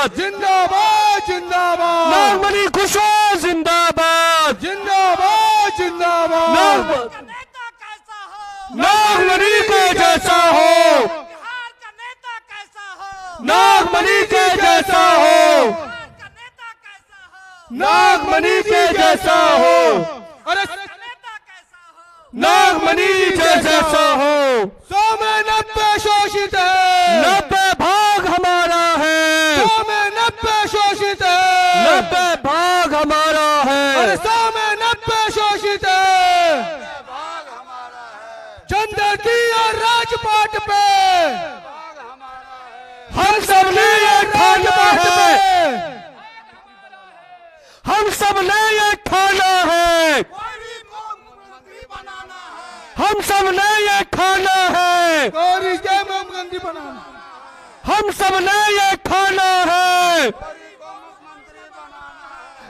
जिंदाबाद जिंदाबाद। नागमणि कुशवाहा जिंदाबाद जिंदाबाद जिंदाबाद। नागमणि के जैसा हो, बिहार का नेता कैसा हो, नागमणि के जैसा हो, बिहार का नेता कैसा हो, नागमणि के जैसा हो, अरे नेता कैसा हो, नागमणि के जैसा हो। 100 में 90 शोषित है, 90 भाग हमारा है, 100 में 90 शोषित है, 90 भाग हमारा अरे है। 100 में 90 शोषित है। चंद्र की और राजपाट पे हम सब ने ये ठाना है, हम सब ने ये ठाना है, मुख्यमंत्री बनाना है, हम सब ने ये ठाना है, गौरी जय मुख्यमंत्री बनाना। हम सब ने ये ठाना है।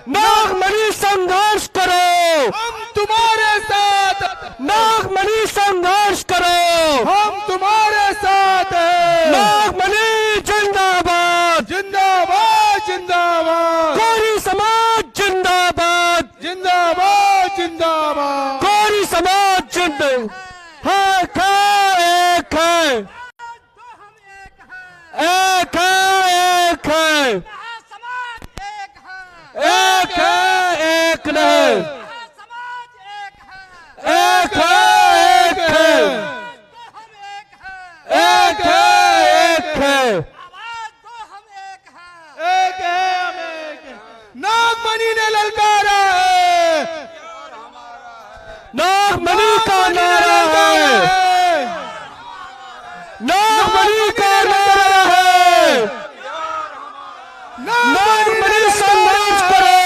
नागमणि संघर्ष करो, हम तुम्हारे साथ, नागमणि संघर्ष करो, हम तुम्हारे साथ हैं। नागमणि जिंदाबाद, जिंदाबाद जिंदाबाद। गौरी समाज जिंदाबाद, जिंदाबाद जिंदाबाद। गौरी समाज जिंदाबाद। एक है, एक है, एक है, एक है, समाज एक है, एक है, एक नहीं, समाज एक है, एक है, एक है, हम एक है, एक है, एक है। आवाज दो हम एक है, एक है हम एक है। नागमणि ने ललकारा है, नागमणि का नारा है, नागमणि का नारा है। नागमणि संघर्ष करो,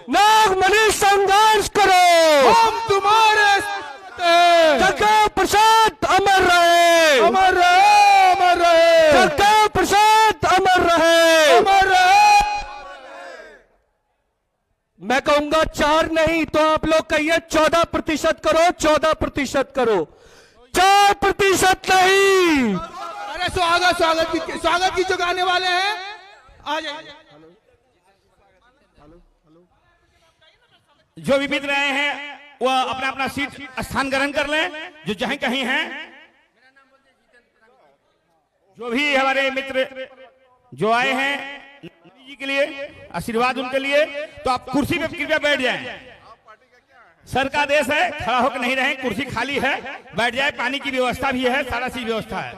नागमणि संघर्ष करो। हम तुम्हारे साथ हैं। जगदेव प्रसाद अमर रहे, अमर रहे, अमर रहे, जगदेव प्रसाद अमर रहे। अमर रहे। मैं कहूंगा 4 नहीं तो आप लोग कहिए 14% करो, 14% करो, 4% नहीं। अरे स्वागत की जो गाने वाले हैं आ जाइए। जो भी मित्र रहे हैं वह अपना अपना सीट स्थान ग्रहण कर लें, जो जहां कहीं हैं। जो भी हमारे मित्र जो आए हैं जी के लिए आशीर्वाद उनके लिए, तो आप कुर्सी पे कृपया बैठ जाएं। सर का आदेश है, खड़ा होकर नहीं रहें, कुर्सी खाली है, बैठ जाए। पानी की व्यवस्था भी है, सारा चीज व्यवस्था है,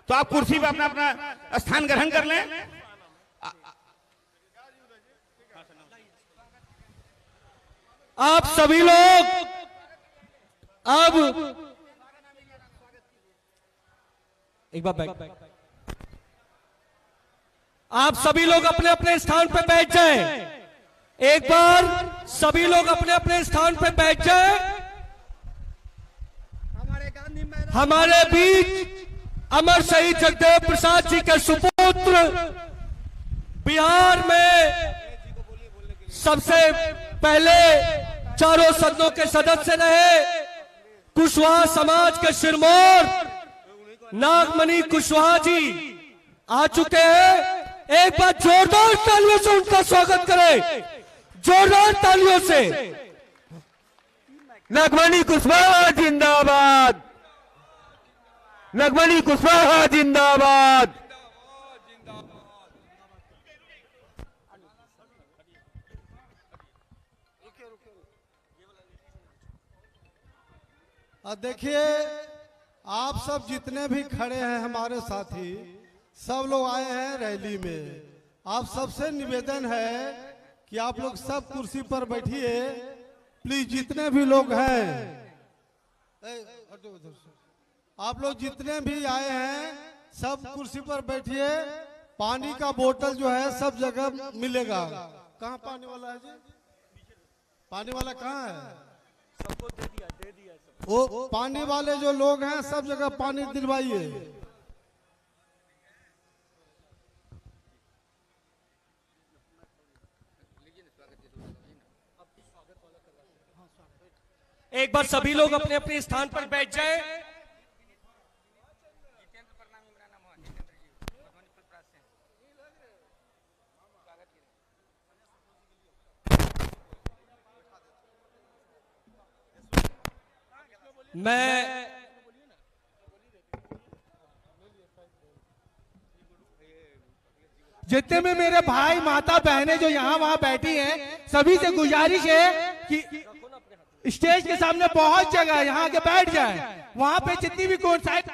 तो आप कुर्सी पे अपना अपना स्थान ग्रहण कर लें। आप सभी लोग अब एक बार बैठ, आप सभी लोग अपने अपने स्थान पर बैठ जाएं। एक बार सभी लोग अपने अपने स्थान पर बैठ जाएं। हमारे बीच अमर शहीद जगदेव प्रसाद जी के सुपुत्र, बिहार में सबसे पहले चारों सदनों के सदस्य रहे, कुशवाहा समाज के सिरमौर नागमणि कुशवाहा जी आ चुके हैं। एक बार जोरदार तालियों से उनका स्वागत करें, जोरदार तालियों से। नागमणि कुशवाहा जिंदाबाद, नागमणि कुशवाहा जिंदाबाद। देखिए, आप सब जितने भी खड़े हैं हमारे साथी, सब लोग आए हैं रैली में। आप सबसे निवेदन है कि आप लोग सब कुर्सी पर बैठिए प्लीज। जितने भी लोग हैं, आप लोग जितने भी आए हैं सब कुर्सी पर बैठिए। पानी का बोतल जो है सब जगह मिलेगा। कहाँ पानी वाला है जी? पानी वाला कहाँ है? सबको दे दिया वो पानी वाले जो लोग हैं सब जगह पानी दिलवाइए। एक बार सभी लोग अपने अपने स्थान पर बैठ जाएं। मैं जितने में मेरे भाई माता बहनें जो यहाँ वहाँ बैठी हैं, सभी से गुजारिश है कि स्टेज के सामने बहुत जगह है, यहाँ आके बैठ जाए। वहाँ पे जितनी भी कौन साइड,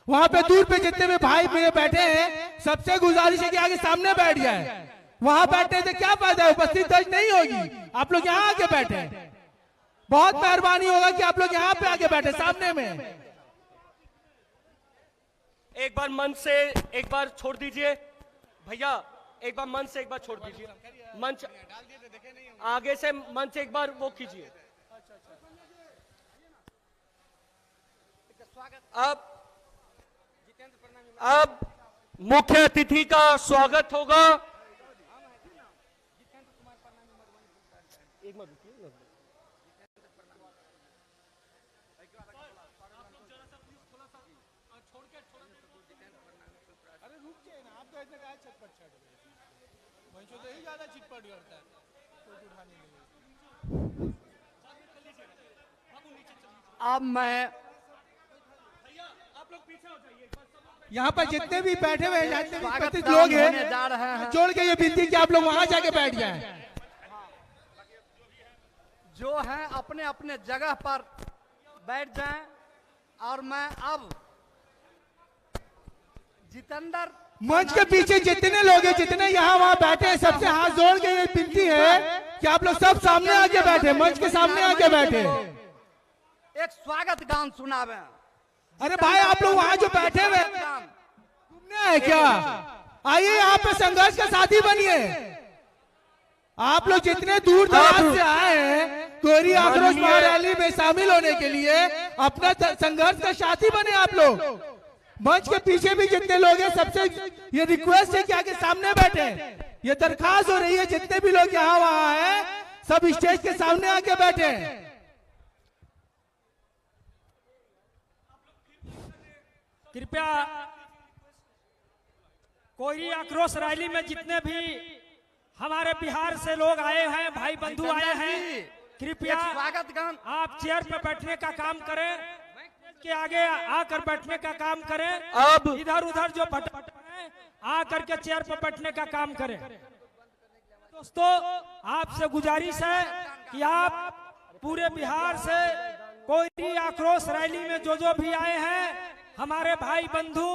वहाँ पे दूर पे जितने भी भाई मेरे बैठे हैं, सबसे गुजारिश है कि आगे सामने बैठ जाए। वहाँ बैठने से क्या फायदा है, उपस्थित दर्ज नहीं होगी। आप लोग यहाँ आके बैठे, बहुत मेहरबानी होगा कि आप लोग यहाँ पे आके बैठे सामने में। एक बार मंच से एक बार छोड़ दीजिए भैया, एक बार मंच से एक बार छोड़ दीजिए। मंच आगे से मंच एक बार वो कीजिए। अब मुख्य अतिथि का स्वागत होगा। एक मिनट अब मैं यहाँ पर जितने भी बैठे हुए हैं, जितने भी स्वागत उपस्थित लोग होने जा रहे हैं, हैं। जोड़ के ये विनती कि आप लोग वहाँ जाके बैठ जाएं। जो हैं अपने अपने जगह पर बैठ जाएं। और मैं अब जितेंद्र मंच के पीछे जितने लोग हैं, जितने यहाँ वहाँ बैठे हैं, सबसे हाथ जोड़ के ये विनती है कि आप लोग सब सामने आके बैठे, मंच के सामने आके बैठे। एक स्वागत गान सुनावे। अरे भाई आप लोग वहाँ जो बैठे हुए घूमने आए क्या? आइए यहाँ पे संघर्ष का साथी बनिए। आप लोग जितने दूर दराज से आए हैं कोरी आक्रोश महारैली में शामिल होने के लिए, अपना संघर्ष का साथी बने आप लोग। मंच के पीछे भी जितने लोग हैं, सबसे ये रिक्वेस्ट है कि आगे सामने बैठे। ये दरखास्त हो रही है, जितने भी लोग यहाँ वहाँ हैं, सब स्टेज के सामने आके बैठे। कृपया कोई आक्रोश रैली में जितने भी हमारे बिहार से लोग आए हैं, भाई बंधु आए हैं, कृपया स्वागत गान आप चेयर पर बैठने का काम करें, के आगे आकर बैठने का काम करें। अब इधर उधर जो भटक हैं आकर के चेयर पर बैठने का काम करें। दोस्तों आपसे गुजारिश है कि आप पूरे बिहार से कोई आक्रोश रैली में जो भी आए हैं, हमारे भाई बंधु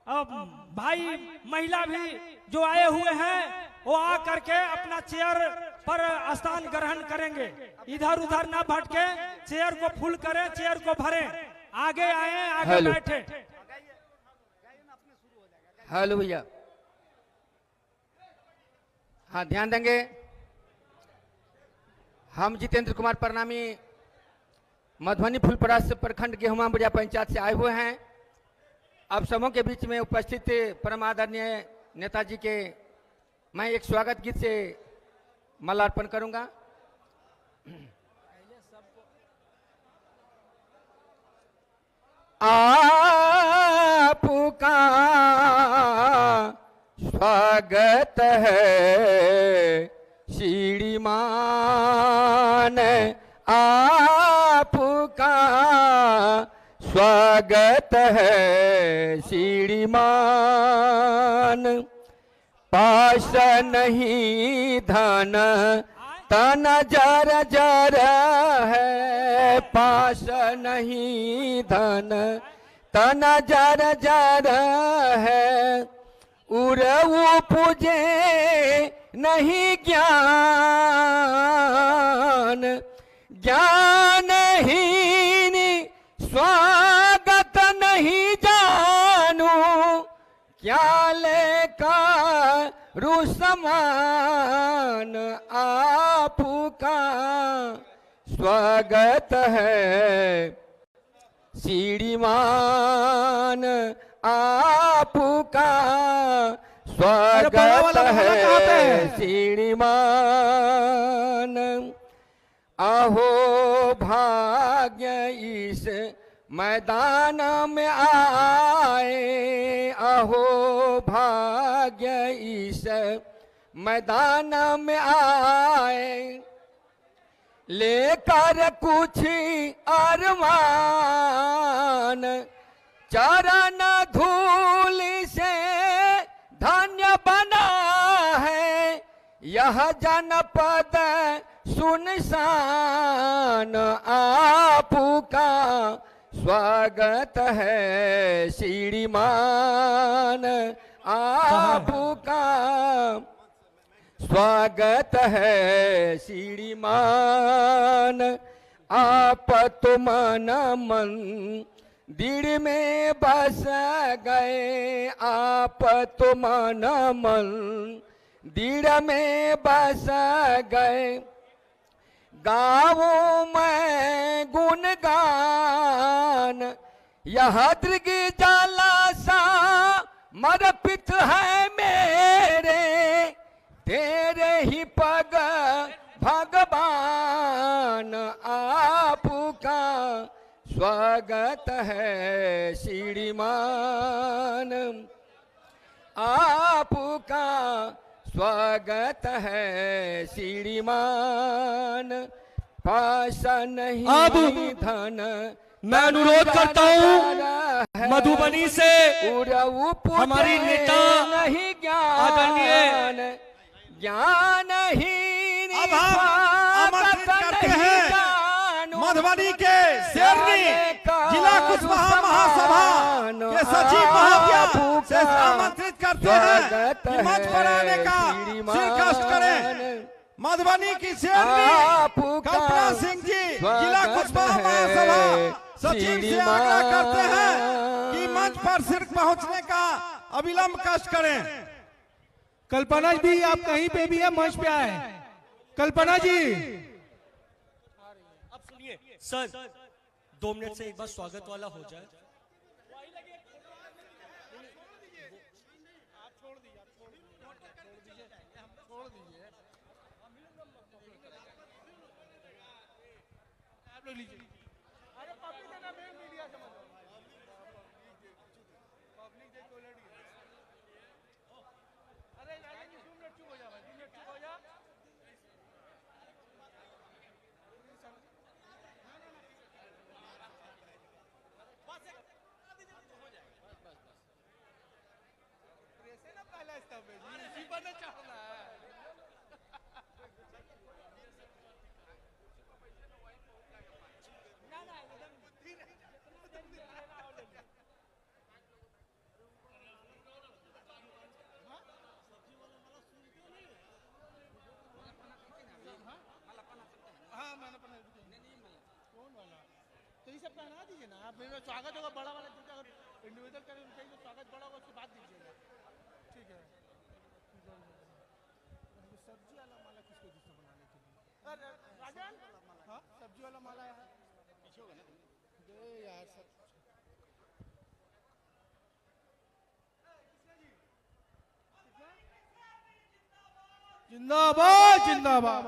और भाई महिला भी जो आए हुए हैं, वो आकर के अपना चेयर पर स्थान ग्रहण करेंगे। इधर उधर ना भटके, चेयर को फुल करें, चेयर को भरें, आगे आए, आगे बैठे। हेलो भैया, हाँ ध्यान देंगे। हम जितेंद्र कुमार परनामी मधुबनी फुलपरास प्रखंड गेहुमा बुढ़िया पंचायत से आए हुए हैं। अब समूह के बीच में उपस्थित परम आदरणीय नेताजी के मैं एक स्वागत गीत से माल्यार्पण करूंगा। आपका स्वागत है श्रीमान, आपका स्वागत है श्रीमान। पास नहीं धन तन जर जर है, पास नहीं धन तन जर जर है। उरऊ पूजे नहीं ज्ञान, ज्ञानहीन स्वागत नहीं जानू। क्या लेका रुसमान, आपका स्वागत है श्रीमान, आपका स्वागत है श्रीमान। अहो भाग्य इस मैदान में आए, अहो भाग्य इस मैदान में आए। लेकर कुछ अरमान, चरण धूल से धन्य बना है यह जनपद सुनसान। आपका स्वागत है श्रीमान, आपका स्वागत है श्रीमान। आप तो मन मंदिर में बस गए, आप तो मन मंदिर में बस गए। गाऊं मैं गुणगान यह दृग जलासा समर्पित है मेरे, तेरे ही पग भगवान। आपका स्वागत है श्रीमान, आपका स्वागत है श्रीमान। पास नहीं अब धन मैं अनुरोध करता हूँ मधुबनी से हमारी नेता नहीं आदरणीय ज्ञान ही अब हम आमंत्रित करते हैं मधुबनी के शेरनी जिला कुशवाहा महासभा के सचिव महोदया से आमंत्रित करते हैं कि मंच पर आने का शिरकत करें। मधुबनी की शेरनी कल्पना सिंह जी जिला कुशवाहा महासभा सचिव से आग्रह करते हैं कि मंच पर सिर पहुंचने का अविलंब कष्ट करें। कल्पना भी आप कहीं पे भी है, मंच पे आए। कल्पना जी अब सुनिए सर, 2 मिनट से एक बार स्वागत वाला हो जाए। तो ये सब पहना दीजिए ना आप। मेरा स्वागत होगा बड़ा वाला, इंडिविजुअल करें तो स्वागत बड़ा होगा, उसके बाद दीजिएगा। ठीक है। सब्जी वाला माला किसको दूसरा बनाने के लिए? राजन, हाँ सब्जी वाला माला है पीछे होगा ना यार। सब जिंदाबाद जिंदाबाद।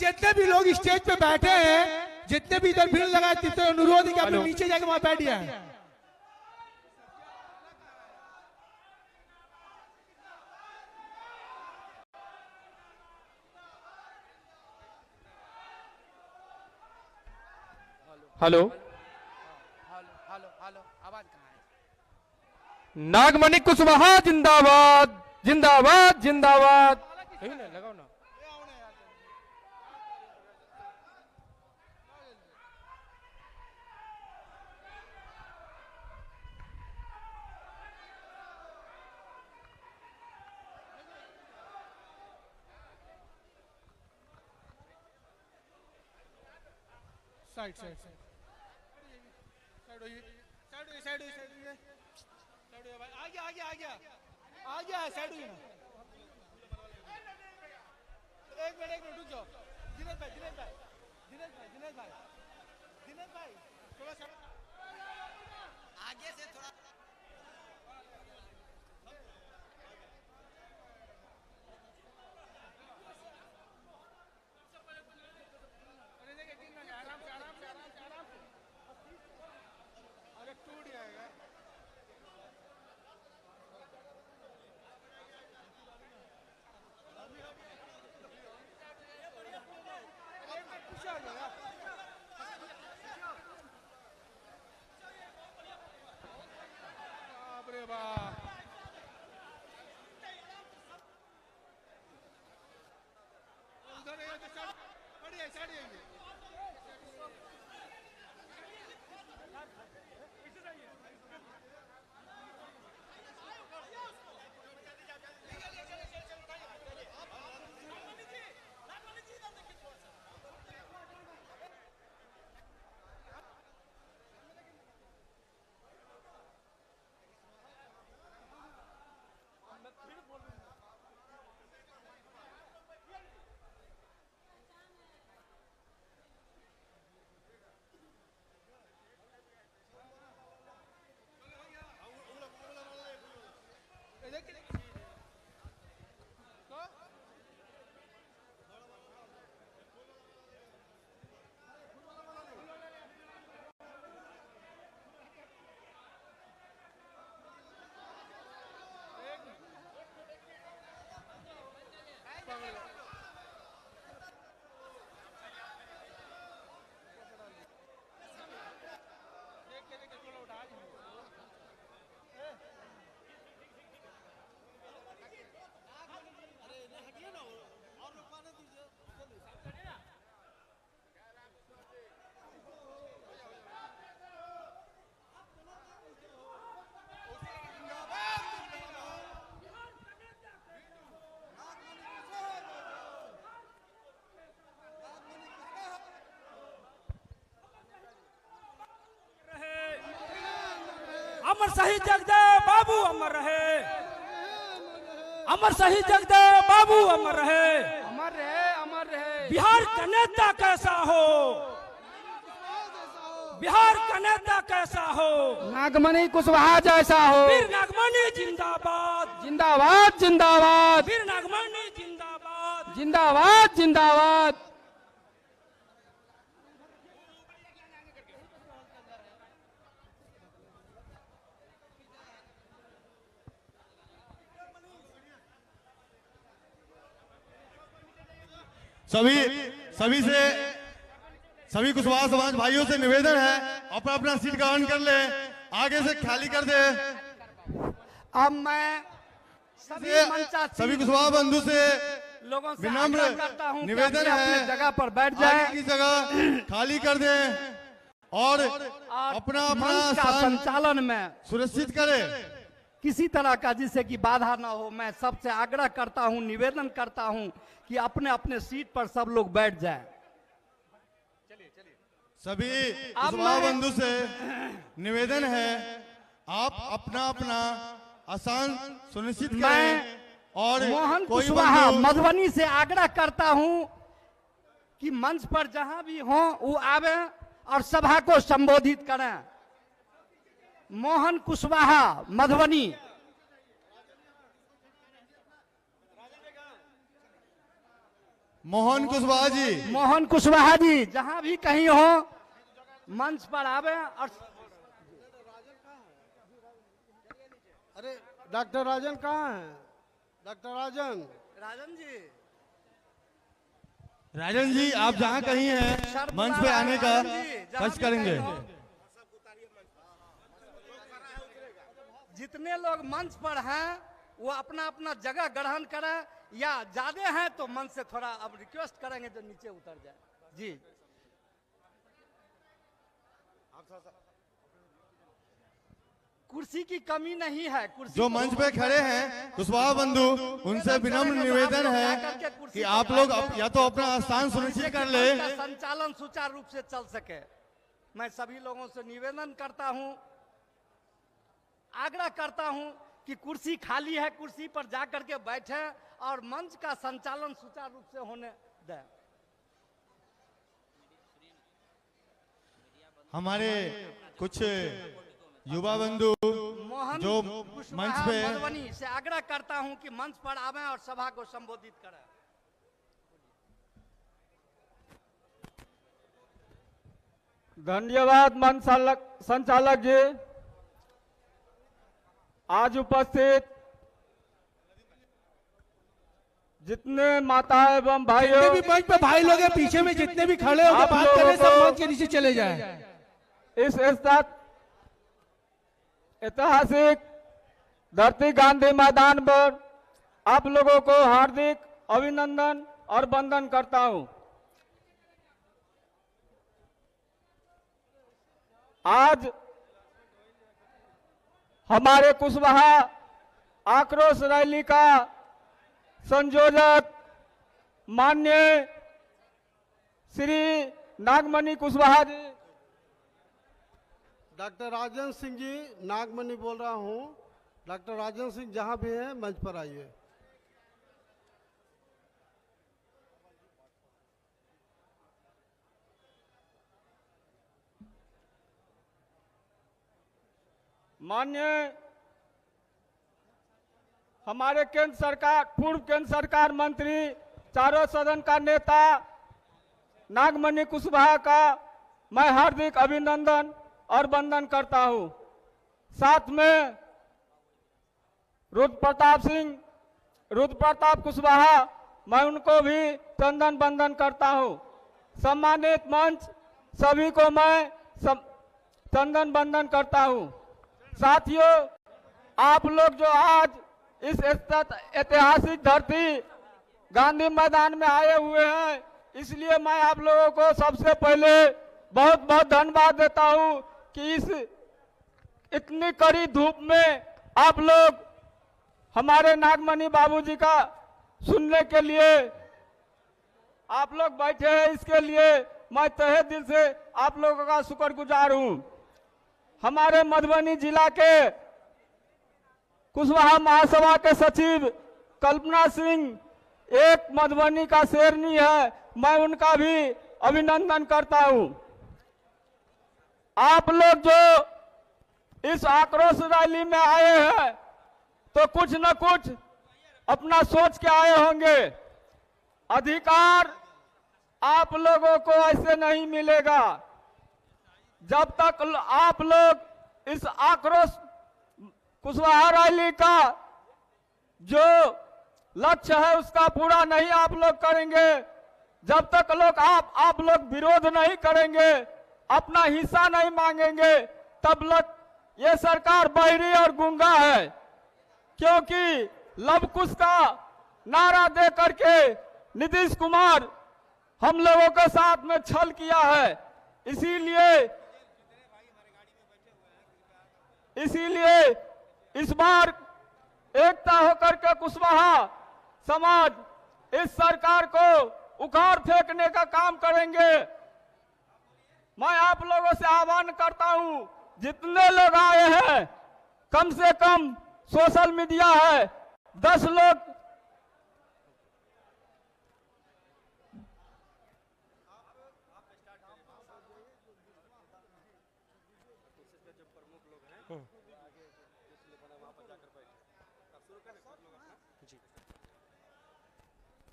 जितने भी लोग स्टेज पे बैठे हैं, जितने भी इधर भीड़ लगाए, तितने अनुरोध है कि आप लोग नीचे जाके वहां बैठ जाए। हेलो आवाज कहाँ है? नागमणि कुशवाहा जिंदाबाद जिंदाबाद जिंदाबाद। लगाओ ना। साइड साइड साइड साइड होइए, साइड होइए, साइड होइए, साइड होइए, साइड होइए भाई। आ गया आ गया आ गया आ गया, साइड होइए ना। एक मिनट रुक जाओ। दिनेश भाई दिनेश भाई दिनेश भाई दिनेश भाई दिनेश भाई थोड़ा सा आगे से थोड़ा। शहीद जगदेव बाबू अमर रहे, अमर शहीद जगदेव बाबू अमर रहे, अमर रहे, अमर रहे। बिहार का नेता कैसा हो, बिहार का नेता कैसा हो, नागमणि कुशवाहा जैसा हो। वीर नागमणि जिंदाबाद, जिंदाबाद जिंदाबाद, वीर नागमणि जिंदाबाद, जिंदाबाद जिंदाबाद। सभी कुशवाहा समाज भाइयों से निवेदन है अपना अपना सीट ग्रहण कर ले, आगे से खाली कर दे। अब मैं सभी कुशवाहा बंधु से लोगों से विनम्र आग्रह करता हूं कि निवेदन अपने है अपने जगह पर बैठ आगे जाए की जगह खाली कर दे और अपना अपना मंच का स्थान संचालन में सुनिश्चित करे। किसी तरह का जिससे कि बाधा ना हो, मैं सबसे आग्रह करता हूं, निवेदन करता हूं कि अपने अपने सीट पर सब लोग बैठ जाएं। सभी कुशवाहा बंधु से निवेदन है आप अपना अपना आसान सुनिश्चित करें और मोहन कोई कुशवाहा बंधु मधुबनी से आग्रह करता हूं कि मंच पर जहां भी हो वो आवे और सभा को संबोधित करें। मोहन कुशवाहा मधुबनी। मोहन कुशवाहा जी, मोहन कुशवाहा जी जहां भी कहीं हो मंच पर आवे और अरे डॉक्टर राजन कहाँ है? डॉक्टर राजन राजन जी आप जहाँ कहीं हैं मंच पे आने का कष्ट करेंगे। जितने लोग मंच पर हैं वो अपना अपना जगह ग्रहण करें, या ज्यादा हैं तो मंच से थोड़ा अब रिक्वेस्ट करेंगे जो नीचे उतर जाए। जी कुर्सी की कमी नहीं है, कुर्सी जो मंच पे खड़े हैं कुशवाहा बंधु उनसे विनम्र निवेदन है कि आप लोग या तो अपना स्थान सुनिश्चित कर ले। संचालन सुचारू रूप से चल सके। मैं सभी लोगों से निवेदन करता हूं, आग्रह करता हूं कि कुर्सी खाली है, कुर्सी पर जाकर के बैठे और मंच का संचालन सुचारू रूप से होने दें। हमारे कुछ युवा बंधु मोहन जो मंच पे मधुबनी से आग्रह करता हूं कि मंच पर आवें और सभा को संबोधित करें। धन्यवाद मंच संचालक जी। आज उपस्थित जितने माता एवं भाइयों, जितने भी मंच पे भाई लोग हैं पीछे में जितने भी खड़े हो आप बात लोगों करें, सब को मंच के नीचे चले जाएं। इस ऐतिहासिक धरती गांधी मैदान पर आप लोगों को हार्दिक अभिनंदन और वंदन करता हूं। आज हमारे कुशवाहा आक्रोश रैली का संयोजक माननीय श्री नागमणि कुशवाहा जी। डॉक्टर राजन सिंह जी नागमणि बोल रहा हूँ। डॉक्टर राजन सिंह जहाँ भी हैं मंच पर आइए। माननीय हमारे केंद्र सरकार, पूर्व केंद्र सरकार मंत्री, चारों सदन का नेता नागमणि कुशवाहा का मैं हार्दिक अभिनंदन और वंदन करता हूं। साथ में रुद्र प्रताप कुशवाहा, मैं उनको भी चंदन वंदन करता हूं। सम्मानित मंच सभी को मैं चंदन वंदन करता हूं। साथियों, आप लोग जो आज इस ऐतिहासिक धरती गांधी मैदान में आए हुए हैं, इसलिए मैं आप लोगों को सबसे पहले बहुत बहुत धन्यवाद देता हूं कि इस इतनी कड़ी धूप में आप लोग हमारे नागमणि बाबूजी का सुनने के लिए आप लोग बैठे हैं। इसके लिए मैं तहे दिल से आप लोगों का शुक्रगुजार हूं। हमारे मधुबनी जिला के कुशवाहा महासभा के सचिव कल्पना सिंह एक मधुबनी का शेरनी है, मैं उनका भी अभिनंदन करता हूं। आप लोग जो इस आक्रोश रैली में आए हैं तो कुछ न कुछ अपना सोच के आए होंगे। अधिकार आप लोगों को ऐसे नहीं मिलेगा। जब तक आप लोग इस आक्रोश कुशवाहा रैली का जो लक्ष्य है उसका पूरा नहीं आप लोग करेंगे, जब तक आप लोग विरोध नहीं करेंगे, अपना हिस्सा नहीं मांगेंगे, तब तक ये सरकार बहरी और गूंगा है। क्योंकि लवकुश का नारा दे करके नीतीश कुमार हम लोगों के साथ में छल किया है। इसीलिए इस बार एकता होकर के कुशवाहा समाज इस सरकार को उखाड़ फेंकने का काम करेंगे। मैं आप लोगों से आह्वान करता हूं, जितने लोग आए हैं कम से कम सोशल मीडिया है 10 लोग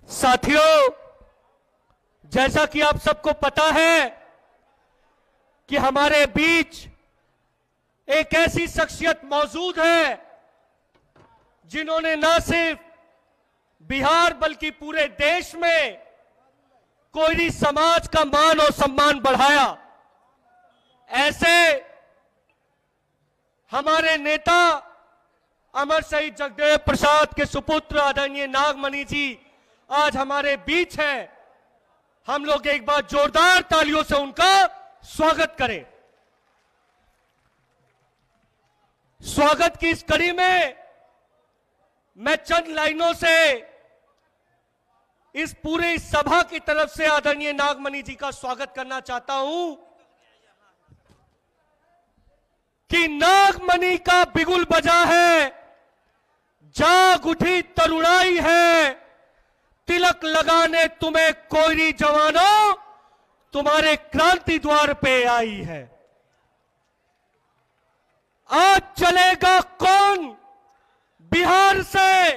साथियों, जैसा कि आप सबको पता है कि हमारे बीच एक ऐसी शख्सियत मौजूद है जिन्होंने न सिर्फ बिहार बल्कि पूरे देश में कोयरी समाज का मान और सम्मान बढ़ाया। ऐसे हमारे नेता अमर शहीद जगदेव प्रसाद के सुपुत्र आदरणीय नागमणि जी आज हमारे बीच हैं। हम लोग एक बार जोरदार तालियों से उनका स्वागत करें। स्वागत की इस कड़ी में मैं चंद लाइनों से इस पूरे सभा की तरफ से आदरणीय नागमणि जी का स्वागत करना चाहता हूं कि नागमणि का बिगुल बजा है, जाग उठी तरुणाई है, तिलक लगाने तुम्हें कोयरी जवानों तुम्हारे क्रांति द्वार पे आई है। आज चलेगा कौन बिहार से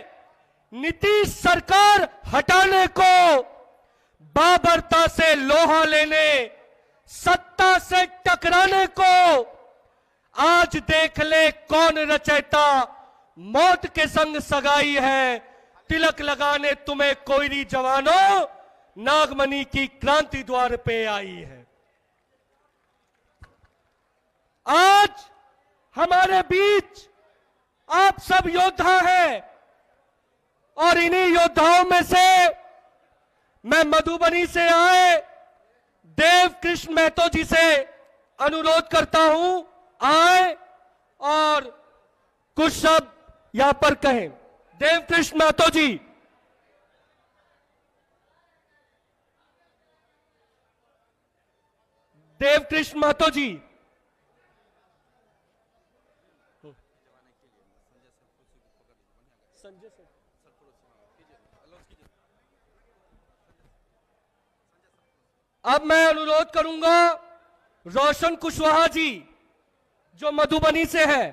नीतीश सरकार हटाने को, बाबरता से लोहा लेने, सत्ता से टकराने को। आज देख ले कौन रचयिता मौत के संग सगाई है, तिलक लगाने तुम्हें कोयरी जवानों नागमणि की क्रांति द्वार पे आई है। आज हमारे बीच आप सब योद्धा हैं और इन्हीं योद्धाओं में से मैं मधुबनी से आए देव कृष्ण महतो जी से अनुरोध करता हूं, आए और कुछ शब्द यहां पर कहें। देव कृष्ण महतो जी। देव कृष्ण महतो जी। अब मैं अनुरोध करूंगा रोशन कुशवाहा जी जो मधुबनी से है।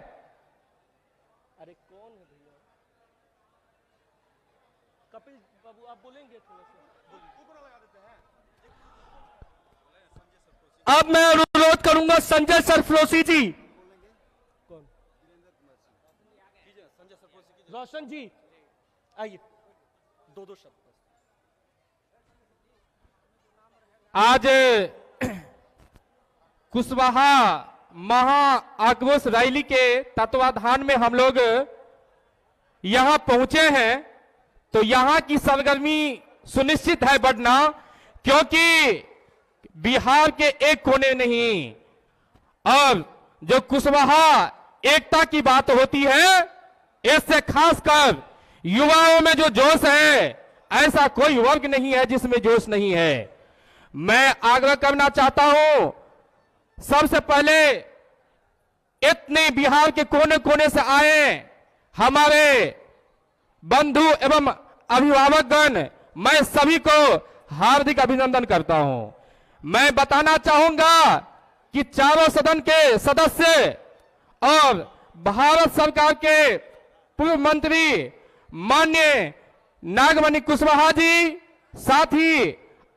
अरे कौन है भैया? कपिल बाबू आप बोलेंगे थोड़ा सा। अब मैं अनुरोध करूंगा संजय सरफरोशी जी। कौन? रोशन जी आइए, दो शब्द। आज कुशवाहा महा आक्रोश रैली के तत्वाधान में हम लोग यहां पहुंचे हैं, तो यहां की सरगर्मी सुनिश्चित है बढ़ना, क्योंकि बिहार के एक कोने नहीं और जो कुशवाहा एकता की बात होती है, इससे खासकर युवाओं में जो जोश है, ऐसा कोई वर्ग नहीं है जिसमें जोश नहीं है। मैं आग्रह करना चाहता हूं, सबसे पहले इतने बिहार के कोने कोने से आए हमारे बंधु एवं अभिभावकगण, मैं सभी को हार्दिक अभिनंदन करता हूं। मैं बताना चाहूंगा कि चारों सदन के सदस्य और भारत सरकार के पूर्व मंत्री माननीय नागमणि कुशवाहा जी, साथ ही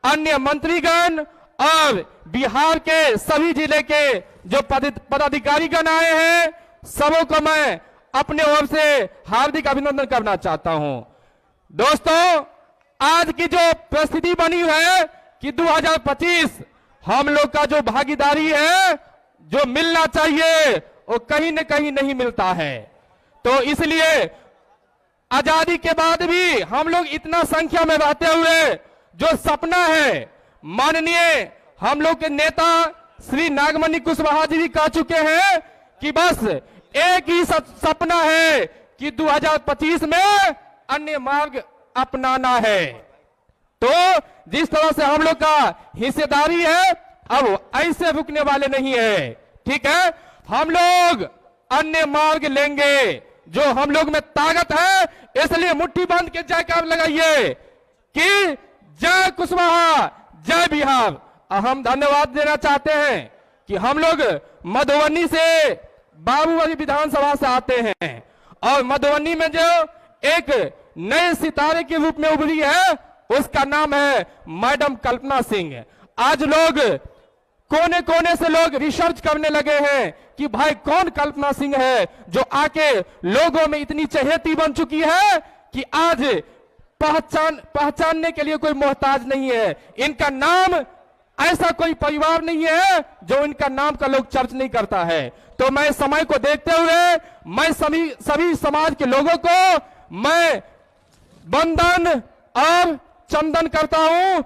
अन्य मंत्रीगण और बिहार के सभी जिले के जो पदाधिकारीगण आए हैं, सबों को मैं अपने ओर से हार्दिक अभिनंदन करना चाहता हूं। दोस्तों, आज की जो परिस्थिति बनी है कि 2025 हम लोग का जो भागीदारी है, जो मिलना चाहिए, वो कहीं न कहीं नहीं मिलता है। तो इसलिए आजादी के बाद भी हम लोग इतना संख्या में रहते हुए जो सपना है, माननीय हम लोग के नेता श्री नागमणि कुशवाहा जी भी कह चुके हैं कि बस एक ही सपना है कि 2025 में अन्य मार्ग अपनाना है। तो जिस तरह से हम लोग का हिस्सेदारी है, अब ऐसे रुकने वाले नहीं है। ठीक है, हम लोग अन्य मार्ग लेंगे, जो हम लोग में ताकत है। इसलिए मुट्ठी बांध के जयकार लगाइए कि जय कुशवाहा, जय बिहार। हम धन्यवाद देना चाहते हैं कि हम लोग मधुबनी से बाबूगंज विधानसभा से आते हैं और मधुबनी में जो एक नए सितारे के रूप में उभरी है, उसका नाम है मैडम कल्पना सिंह। आज लोग कोने कोने से लोग रिसर्च करने लगे हैं कि भाई कौन कल्पना सिंह है, जो आके लोगों में इतनी चहेती बन चुकी है कि आज पहचानने के लिए कोई मोहताज नहीं है। इनका नाम, ऐसा कोई परिवार नहीं है जो इनका नाम का लोग चर्च नहीं करता है। तो मैं समय को देखते हुए मैं सभी समाज के लोगों को मैं वंदन और चंदन करता हूं।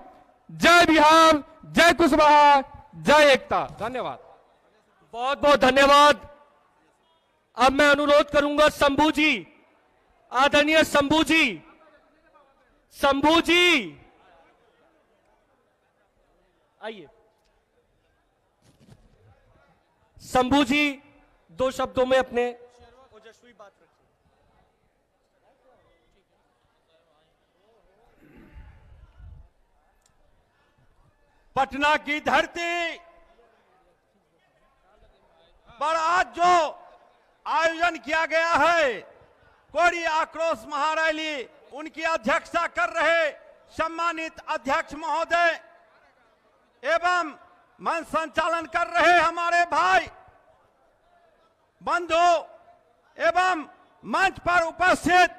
जय बिहार, जय कुशवाहा, जय एकता। धन्यवाद, बहुत बहुत धन्यवाद। अब मैं अनुरोध करूंगा शंभू जी, आदरणीय शंभू जी, शंभू जी आइए। शंभू जी, 2 शब्दों में अपने ओजस्वी बात रखिए। पटना की धरती पर आज जो आयोजन किया गया है, कोरी आक्रोश महारैली, उनकी अध्यक्षता कर रहे सम्मानित अध्यक्ष महोदय एवं मंच संचालन कर रहे हमारे भाई बंधु एवं मंच पर उपस्थित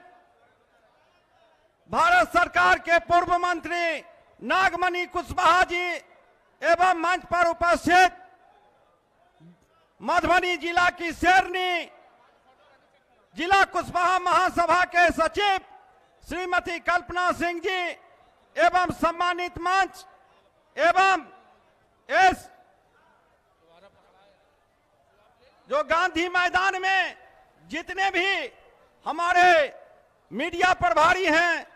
भारत सरकार के पूर्व मंत्री नागमणि कुशवाहा जी एवं मंच पर उपस्थित मधुबनी जिला की शेरनी जिला कुशवाहा महासभा के सचिव श्रीमती कल्पना सिंह जी एवं सम्मानित मंच एवं इस जो गांधी मैदान में जितने भी हमारे मीडिया प्रभारी हैं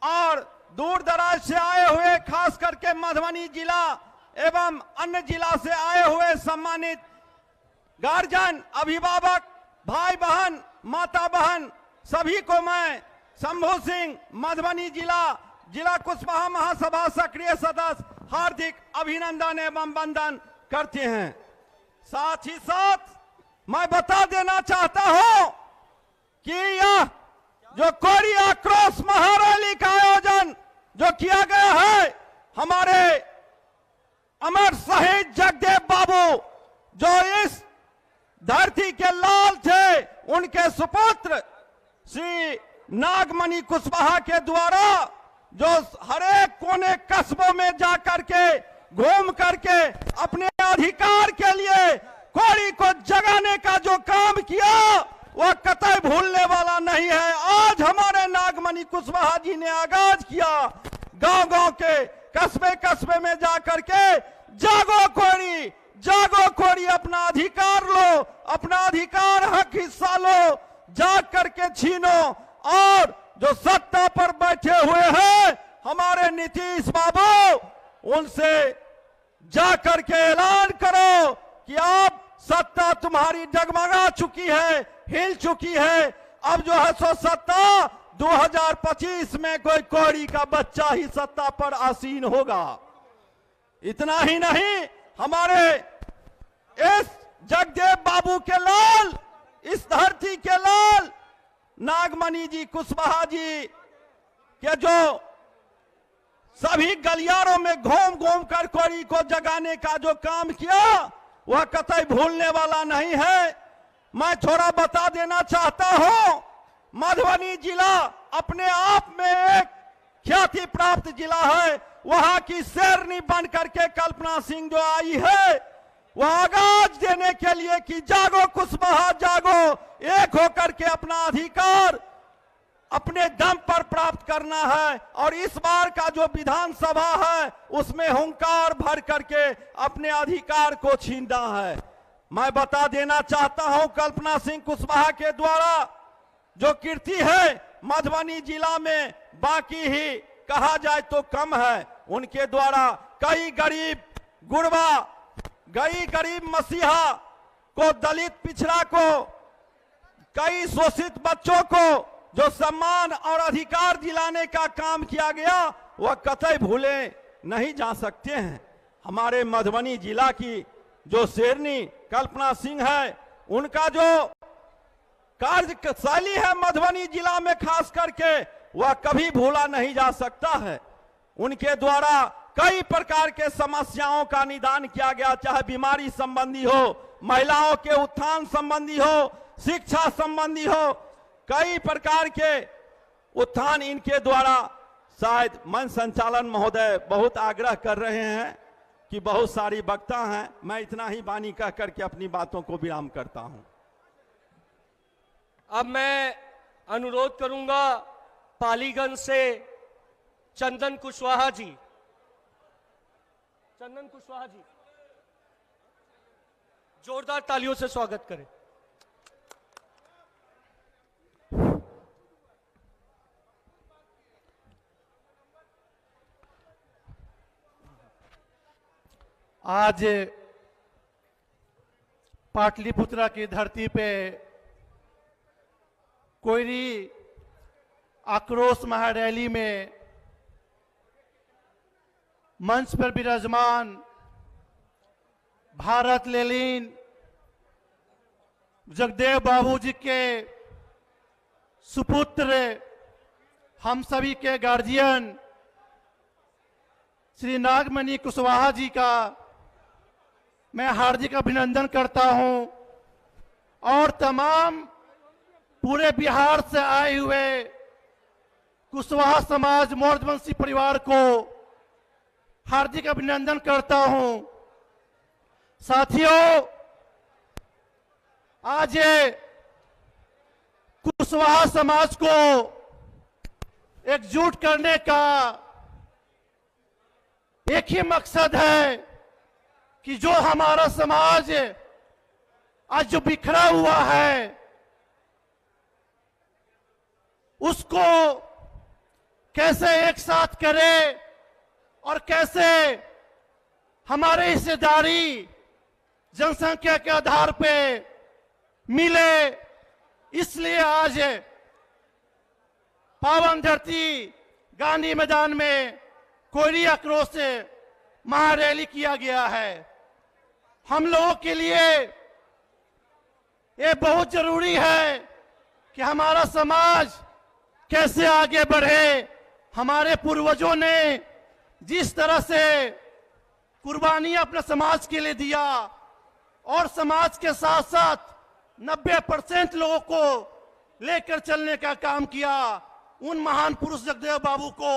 और दूर दराज से आए हुए, खास करके मधुबनी जिला एवं अन्य जिला से आए हुए सम्मानित गार्जियन, अभिभावक, भाई बहन, माता बहन, सभी को मैं शंभू सिंह मधुबनी जिला कुशवाहा महासभा सक्रिय सदस्य हार्दिक अभिनंदन एवं वंदन करते हैं। साथ ही साथ मैं बता देना चाहता हूं कि यह जो कोरी आक्रोश महारैली का आयोजन जो किया गया है, हमारे अमर शहीद जगदेव बाबू जो इस धरती के लाल थे, उनके सुपुत्र श्री नागमणि कुशवाहा के द्वारा जो हरेक कोने कस्बों में जाकर के घूम करके अपने अधिकार के लिए कोरी को जगाने का जो काम किया, वह कतई भूलने वाला नहीं है। आज हमारे नागमणि कुशवाहा जी ने आगाज किया, गांव-गांव के कस्बे कस्बे में जाकर के जागो कोरी, जागो कोरी, अपना अधिकार लो, अपना अधिकार हक हिस्सा लो, जाग करके छीनो। और जो सत्ता पर बैठे हुए हैं हमारे नीतीश बाबू, उनसे जाकर के ऐलान करो कि अब सत्ता तुम्हारी डगमगा चुकी है, हिल चुकी है। अब जो है सो सत्ता 2025 में कोई कौड़ी का बच्चा ही सत्ता पर आसीन होगा। इतना ही नहीं, हमारे इस जगदेव बाबू के लाल, इस धरती के लाल नागमणि जी कुशवाहा जी के जो सभी गलियारों में घूम घूम कर कौड़ी को जगाने का जो काम किया, वह कतई भूलने वाला नहीं है। मैं थोड़ा बता देना चाहता हूं, मधुबनी जिला अपने आप में एक ख्याति प्राप्त जिला है। वहां की शेरनी बन करके कल्पना सिंह जो आई है, वह आगाज देने के लिए कि जागो कुशवाहा जागो, एक होकर के अपना अधिकार अपने दम पर प्राप्त करना है। और इस बार का जो विधानसभा है उसमें हुंकार भर करके अपने अधिकार को छीनना है। मैं बता देना चाहता हूं, कल्पना सिंह कुशवाहा के द्वारा जो कीर्ति है मधुबनी जिला में बाकी ही कहा जाए तो कम है। उनके द्वारा कई गरीब गुरबा, कई गरीब मसीहा को, दलित पिछड़ा को, कई शोषित बच्चों को जो सम्मान और अधिकार दिलाने का काम किया गया, वह कतई भूले नहीं जा सकते हैं। हमारे मधुबनी जिला की जो शेरनी कल्पना सिंह है, उनका जो कार्यशैली है मधुबनी जिला में खास करके, वह कभी भूला नहीं जा सकता है। उनके द्वारा कई प्रकार के समस्याओं का निदान किया गया, चाहे बीमारी संबंधी हो, महिलाओं के उत्थान संबंधी हो, शिक्षा संबंधी हो, कई प्रकार के उत्थान इनके द्वारा। शायद मंच संचालन महोदय बहुत आग्रह कर रहे हैं कि बहुत सारी वक्ता हैं, मैं इतना ही वाणी कह करके अपनी बातों को विराम करता हूं। अब मैं अनुरोध करूंगा पालीगंज से चंदन कुशवाहा जी, चंदन कुशवाहा जी, जोरदार तालियों से स्वागत करें। आज पाटलिपुत्रा की धरती पे कोयरी आक्रोश महारैली में मंच पर विराजमान भारत लेलिन जगदेव बाबू जी के सुपुत्र, हम सभी के गार्जियन श्री नागमणि कुशवाहा जी का मैं हार्दिक अभिनंदन करता हूं और तमाम पूरे बिहार से आए हुए कुशवाहा समाज मौर्यवंशी परिवार को हार्दिक अभिनंदन करता हूं। साथियों, आज कुशवाहा समाज को एकजुट करने का एक ही मकसद है कि जो हमारा समाज आज जो बिखरा हुआ है उसको कैसे एक साथ करे और कैसे हमारे हिस्सेदारी जनसंख्या के आधार पे मिले। इसलिए आज पावन धरती गांधी मैदान में कोयरी आक्रोश से महारैली किया गया है। हम लोगों के लिए ये बहुत जरूरी है कि हमारा समाज कैसे आगे बढ़े। हमारे पूर्वजों ने जिस तरह से कुर्बानियां अपने समाज के लिए दिया और समाज के साथ साथ 90% लोगों को लेकर चलने का काम किया, उन महान पुरुष जगदेव बाबू को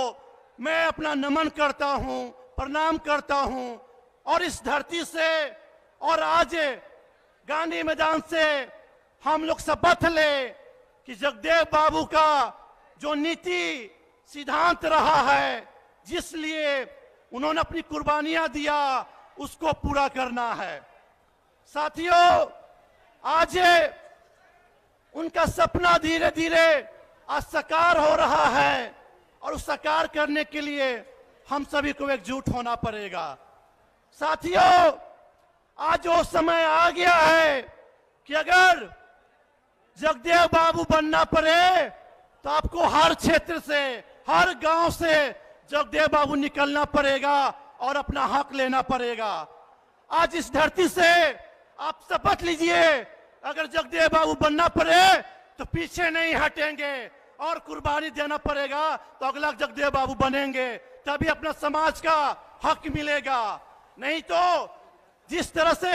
मैं अपना नमन करता हूं, प्रणाम करता हूं। और इस धरती से और आज गांधी मैदान से हम लोग शपथ ले कि जगदेव बाबू का जो नीति सिद्धांत रहा है, जिस लिए उन्होंने अपनी कुर्बानियां दिया, उसको पूरा करना है। साथियों, आज उनका सपना धीरे धीरे आज साकार हो रहा है और उस साकार करने के लिए हम सभी को एकजुट होना पड़ेगा। साथियों, आज वो समय आ गया है कि अगर जगदेव बाबू बनना पड़े तो आपको हर क्षेत्र से, हर गांव से जगदेव बाबू निकलना पड़ेगा और अपना हक लेना पड़ेगा। आज इस धरती से आप शपथ लीजिए, अगर जगदेव बाबू बनना पड़े तो पीछे नहीं हटेंगे और कुर्बानी देना पड़ेगा तो अगला जगदेव बाबू बनेंगे, तभी अपना समाज का हक मिलेगा। नहीं तो जिस तरह से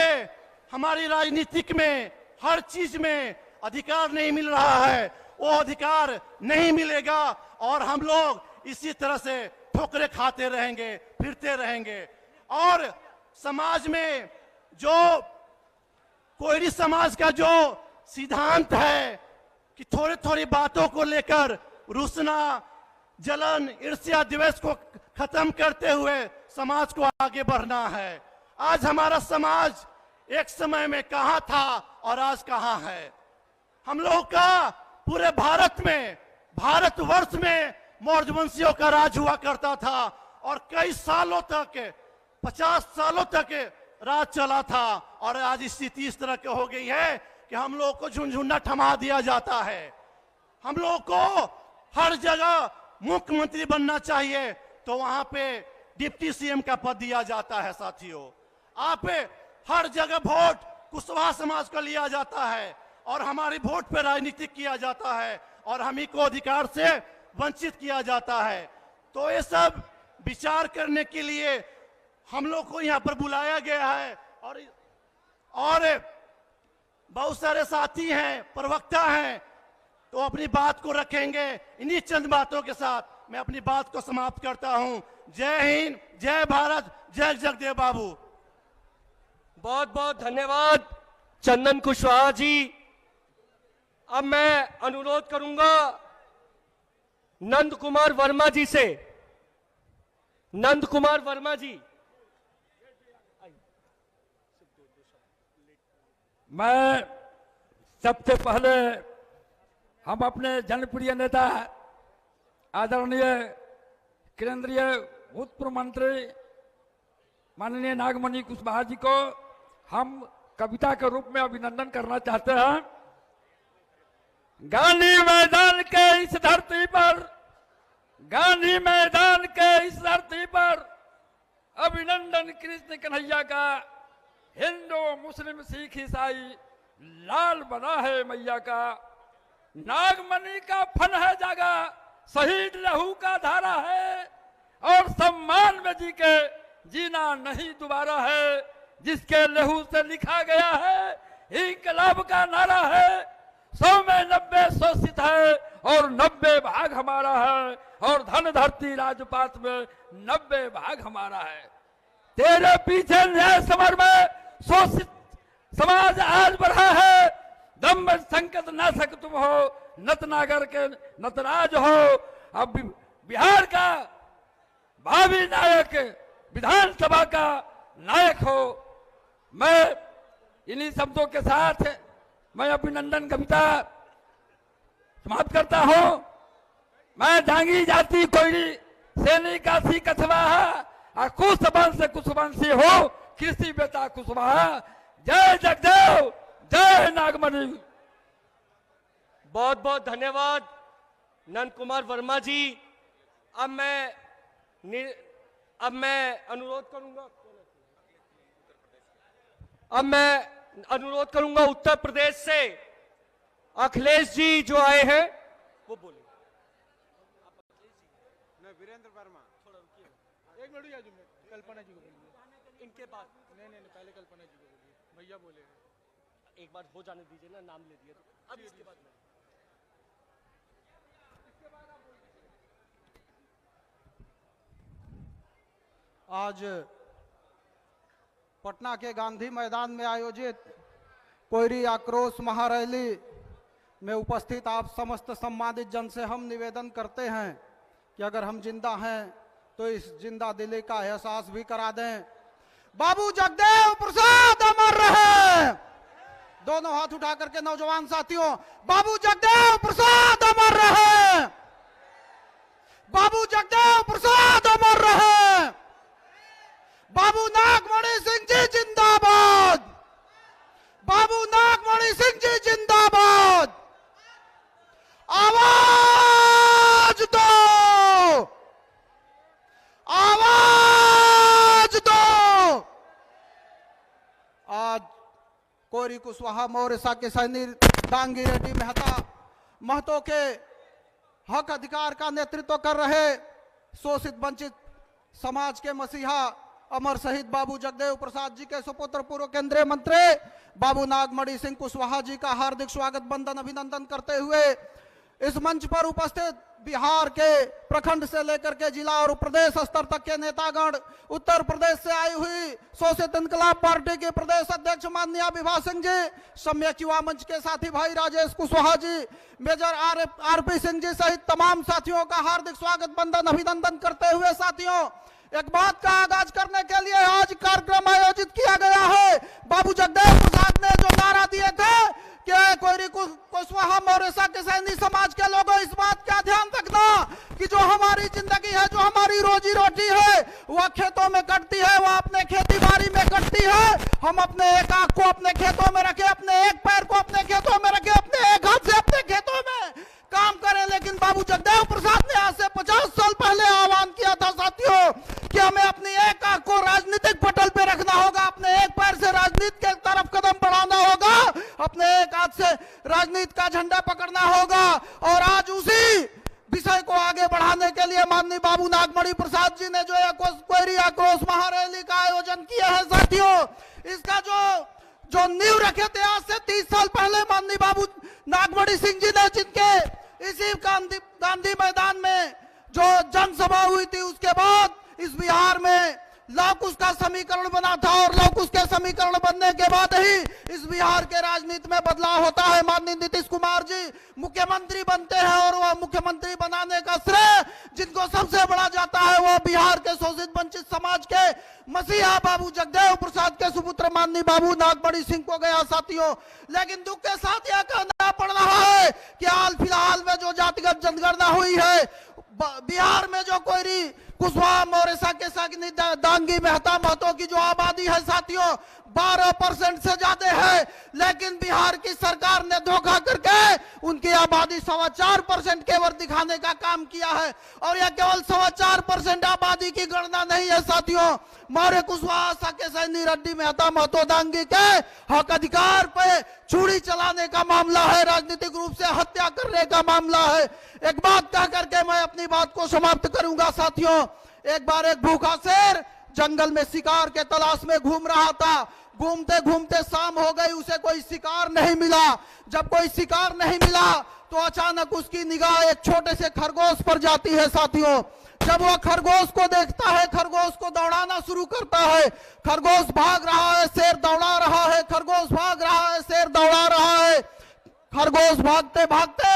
हमारी राजनीतिक में हर चीज में अधिकार नहीं मिल रहा है, वो अधिकार नहीं मिलेगा और हम लोग इसी तरह से ठोकरे खाते रहेंगे, फिरते रहेंगे। और समाज में जो कोयरी समाज का जो सिद्धांत है कि थोड़ी थोड़ी बातों को लेकर रुसना, जलन, ईर्ष्या, द्वेष को खत्म करते हुए समाज को आगे बढ़ना है। आज हमारा समाज एक समय में कहां था और आज कहां है। हम लोग का पूरे भारत में, भारतवर्ष में मौर्यवंशियों का राज हुआ करता था और कई सालों तक, 50 सालों तक राज चला था। और आज स्थिति इस तरह की हो गई है कि हम लोग को झुनझुना थमा दिया जाता है। हम लोग को हर जगह मुख्यमंत्री बनना चाहिए तो वहां पे डिप्टी सीएम का पद दिया जाता है। साथियों, आप हर जगह वोट कुशवाहा समाज को लिया जाता है और हमारी वोट पे राजनीति किया जाता है और हम ही को अधिकार से वंचित किया जाता है। तो ये सब विचार करने के लिए हम लोग को यहाँ पर बुलाया गया है और बहुत सारे साथी हैं, प्रवक्ता हैं, तो अपनी बात को रखेंगे। इन्हीं चंद बातों के साथ मैं अपनी बात को समाप्त करता हूं। जय हिंद, जय भारत, जय जगदेव बाबू। बहुत बहुत धन्यवाद चंदन कुशवाहा जी। अब मैं अनुरोध करूंगा नंद कुमार वर्मा जी से। नंद कुमार वर्मा जी। मैं सबसे पहले हम अपने जनप्रिय नेता आदरणीय केंद्रीय भूतपूर्व मंत्री माननीय नागमणि कुशवाहा जी को हम कविता के रूप में अभिनंदन करना चाहते हैं। गांधी मैदान के इस धरती पर, गांधी मैदान के इस धरती पर अभिनंदन कृष्ण कन्हैया का, हिंदू मुस्लिम सिख ईसाई लाल बना है मैया का। नागमणि का फन है जागा, शहीद लहू का धारा है और सम्मान में जी के जीना नहीं दोबारा है। जिसके लहू से लिखा गया है इंकलाब का नारा है। 100 में 90 शोषित है और 90 भाग हमारा है और धन धरती राजपात में 90 भाग हमारा है। तेरे पीछे न्याय समर में शोषित समाज आज बढ़ा है। दम में संकट नाशक तुम हो, नतनागर के नतराज हो। अब बिहार का भावी नायक, विधानसभा का नायक हो। मैं इन्हीं शब्दों के साथ मैं अभिनंदन कविता समाप्त करता हूं। मैं जांगी जाति कोयरी सैनिक काशी कछवाहा, कुश वंश कुशवंशी हो, कृषि बेटा कुशवाहा। जय जगदेव, जय नागमणि। बहुत बहुत धन्यवाद नंद कुमार वर्मा जी। अब मैं अनुरोध करूंगा उत्तर प्रदेश से अखिलेश जी जो आए हैं वो बोले। वीरेंद्र वर्मा, थोड़ा रुकिए, एक मिनट यार, कल्पना जी को बोलिए इनके बाद। नहीं, पहले कल्पना जी को बोलिए, भैया बोले। एक बार हो जाने दीजिए ना, नाम ले दिया तो अब इसके बाद आज पटना के गांधी मैदान में आयोजित कोयरी आक्रोश महारैली में उपस्थित आप समस्त सम्मानित जन से हम निवेदन करते हैं कि अगर हम जिंदा हैं तो इस जिंदा दिली का एहसास भी करा दें। बाबू जगदेव प्रसाद अमर रहे। दोनों हाथ उठा करके नौजवान साथियों, बाबू जगदेव प्रसाद अमर रहे। बाबू जगदेव प्रसाद अमर रहे। बाबू नागमणि सिंह जी जिंदाबाद। बाबू नागमणि सिंह जी जिंदाबाद। आवाज दो, आवाज दो। आज कोयरी कुशवाहा मौर्य साके सैनी डांगी रेड्डी मेहता महतो के हक अधिकार का नेतृत्व कर रहे शोषित वंचित समाज के मसीहा अमर शहीद बाबू जगदेव प्रसाद जी के सुपुत्र पूर्व केंद्रीय मंत्री बाबू नागमणि सिंह कुशवाहा जी का हार्दिक स्वागत बंदन अभिनंदन करते हुए इस मंच पर उपस्थित बिहार के प्रखंड से लेकर के जिला और प्रदेश स्तर तक के नेतागण, उत्तर प्रदेश से आई हुई शोषित इनकलाब पार्टी के प्रदेश अध्यक्ष माननीय विभा सिंह जी, सम्यक युवा मंच के साथी भाई राजेश कुशवाहा जी, मेजर आरपी सिंह जी सहित तमाम साथियों का हार्दिक स्वागत बंदन अभिनंदन करते हुए साथियों, एक बात का आगाज करने के लिए आज कार्यक्रम आयोजित किया गया है। बाबू जगदेव प्रसाद ने जो नारा दिए थे कि कोयरी कुशवाहा मौर्य साके सैनी समाज के लोगों, इस बात का ध्यान रखना कि जो हमारी जिंदगी है, जो हमारी रोजी रोटी है, वह खेतों में कटती है, वह अपने खेती बाड़ी में कटती है। हम अपने एक आंख को अपने खेतों में रखे, अपने एक पैर को अपने खेतों में रखे, अपने एक हाथ से अपने खेतों में काम करें। लेकिन बाबू जगदेव प्रसाद ने आज से 50 साल पहले आह्वान किया था साथियों कि हमें अपनी एक आंख को राजनीतिक पटल पे रखना होगा, अपने एक पैर से राजनीति के तरफ कदम बढ़ाना होगा, अपने एक हाथ से राजनीति का झंडा पकड़ना होगा। और आज उसी विषय को आगे बढ़ाने के लिए माननीय बाबू नागमणि प्रसाद जी ने जो कोयरी आक्रोश महारैली का आयोजन किया है साथियों, इसका जो नींव रखे थे आज से 30 साल पहले माननीय बाबू नागमणि सिंह जी ने, जिनके इसी गांधी मैदान में जो जनसभा हुई थी, उसके बाद इस बिहार में लौकुश का समीकरण बना था और लौकुश के समीकरण बनने के बाद ही इस बिहार के राजनीति में बदलाव होता है। माननीय नीतीश कुमार जी मुख्यमंत्री बनते हैं और वह मुख्यमंत्री बनाने का श्रेय जिनको सबसे बड़ा जाता है वह बिहार के शोषित वंचित समाज के मसीहा बाबू जगदेव प्रसाद के सुपुत्र माननीय बाबू नागमणि सिंह को गया साथियों। लेकिन दुख के साथ यह कहना पड़ रहा है कि हाल फिलहाल में जो जातिगत जनगणना हुई है बिहार में, जो कोयरी कुशवाहा मौर्य साके सैनी डांगी मेहता महतो की जो आबादी है साथियों 12% से ज्यादा है, लेकिन बिहार की सरकार ने धोखा करके उनकी आबादी 4.25% केवल दिखाने का काम किया है। और यह केवल 4.25% आबादी की गणना नहीं है साथियों, मौर्य कुशवाहा साके सैनी रेड्डी मेहता महतो डांगी के हक अधिकार पे छुरी चलाने का मामला है, राजनीतिक रूप से हत्या करने का मामला है। एक बात कह करके मैं अपनी बात को समाप्त करूंगा साथियों। एक बार एक भूखा शेर जंगल में शिकार के तलाश में घूम रहा था, घूमते घूमते शाम हो गई, उसे कोई शिकार नहीं मिला। जब कोई शिकार नहीं मिला तो अचानक उसकी निगाह एक छोटे से खरगोश पर जाती है साथियों। जब वह खरगोश को देखता है, खरगोश को दौड़ाना शुरू करता है, खरगोश भाग रहा है, शेर दौड़ा रहा है, खरगोश भाग रहा है, शेर दौड़ा रहा है। खरगोश भागते भागते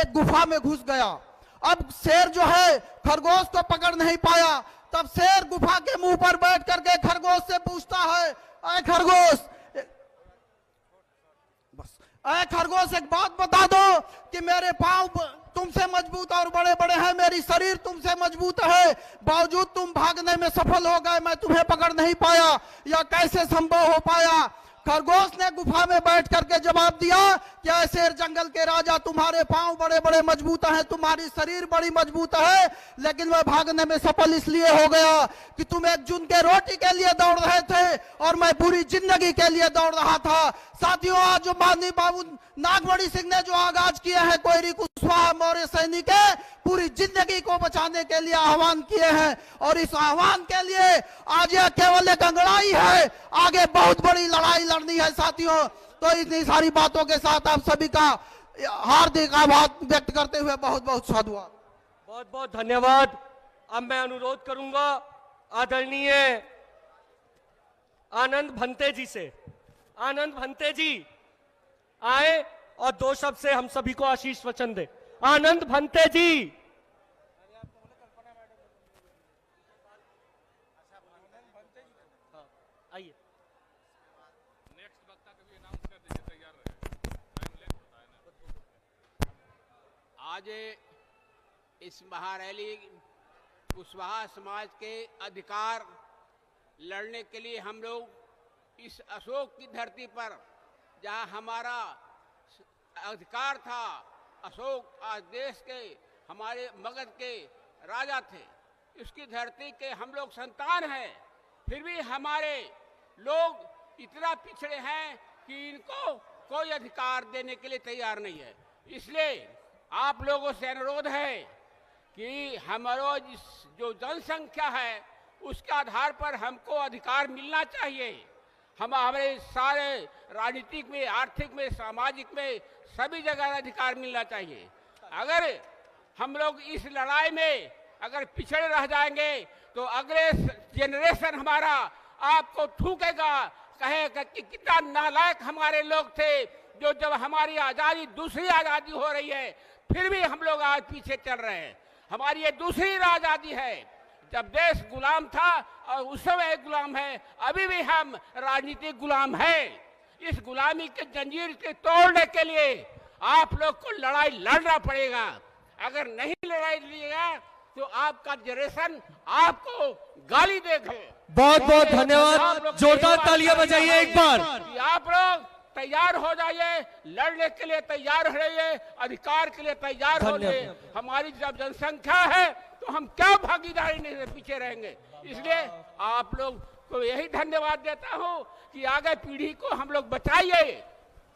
एक गुफा में घुस गया। अब शेर जो है खरगोश को पकड़ नहीं पाया, तब शेर गुफा के मुंह पर बैठ करके खरगोश से पूछता है, अरे खरगोश, अरे खरगोश एक बात बता दो कि मेरे पांव तुमसे मजबूत और बड़े बड़े हैं, मेरी शरीर तुमसे मजबूत है, बावजूद तुम भागने में सफल हो गए, मैं तुम्हें पकड़ नहीं पाया, यह कैसे संभव हो पाया? खरगोश ने गुफा में बैठ करके जवाब दिया कि शेर जंगल के राजा, तुम्हारे पांव बड़े बड़े मजबूत हैं, तुम्हारी शरीर बड़ी मजबूत है, लेकिन मैं भागने में सफल इसलिए हो गया कि तुम एक जून के रोटी के लिए दौड़ रहे थे और मैं पूरी जिंदगी के लिए दौड़ रहा था। साथियों, आज जो माननीय बाबू नागमणि सिंह ने जो आगाज किए हैं कोयरी कुशवाहा मौर्य सैनी के पूरी जिंदगी को बचाने के लिए आह्वान किए हैं, और इस आह्वान के लिए आज यह केवल एक अंगड़ाई है, आगे बहुत बड़ी लड़ाई लड़नी है साथियों। तो इतनी सारी बातों के साथ आप सभी का हार्दिक आभार व्यक्त करते हुए बहुत बहुत साधुवाद। बहुत बहुत धन्यवाद। अब मैं अनुरोध करूंगा आदरणीय आनंद भंते जी से, आनंद भंते जी आए और 2 शब्द से हम सभी को आशीष वचन दे। आनंद भंते जी। आइए। आज इस महारैली कुशवाहा समाज के अधिकार लड़ने के लिए हम लोग इस अशोक की धरती पर, जहां हमारा अधिकार था, अशोक आज देश के हमारे मगध के राजा थे, इसकी धरती के हम लोग संतान हैं, फिर भी हमारे लोग इतना पिछड़े हैं कि इनको कोई अधिकार देने के लिए तैयार नहीं है। इसलिए आप लोगों से अनुरोध है कि हमारा जो जनसंख्या है उसके आधार पर हमको अधिकार मिलना चाहिए। हमारे सारे राजनीतिक में, आर्थिक में, सामाजिक में सभी जगह अधिकार मिलना चाहिए। अगर हम लोग इस लड़ाई में अगर पिछड़े रह जाएंगे तो अगले जनरेशन हमारा आपको ठूकेगा, कहेगा कि कितना नालायक हमारे लोग थे, जो जब हमारी आज़ादी, दूसरी आज़ादी हो रही है फिर भी हम लोग आज पीछे चल रहे हैं। हमारी ये दूसरी आज़ादी है, जब देश गुलाम था और उस समय गुलाम है, अभी भी हम राजनीतिक गुलाम हैं। इस गुलामी के जंजीर के तोड़ने के लिए आप लोग को लड़ाई लड़ना पड़ेगा। अगर नहीं लड़ाई लीजिएगा तो आपका जनरेशन आपको गाली देगा। बहुत बहुत धन्यवाद, जोरदार तालियां बजाइए एक बार। आप लोग तैयार हो जाइए, लड़ने के लिए तैयार रहिए, अधिकार के लिए तैयार हो जाइए। हमारी जब जनसंख्या है तो हम क्या भागीदारी नहीं पीछे रहेंगे। इसलिए आप लोग को यही धन्यवाद देता हूँ कि आगे पीढ़ी को हम लोग बचाइए,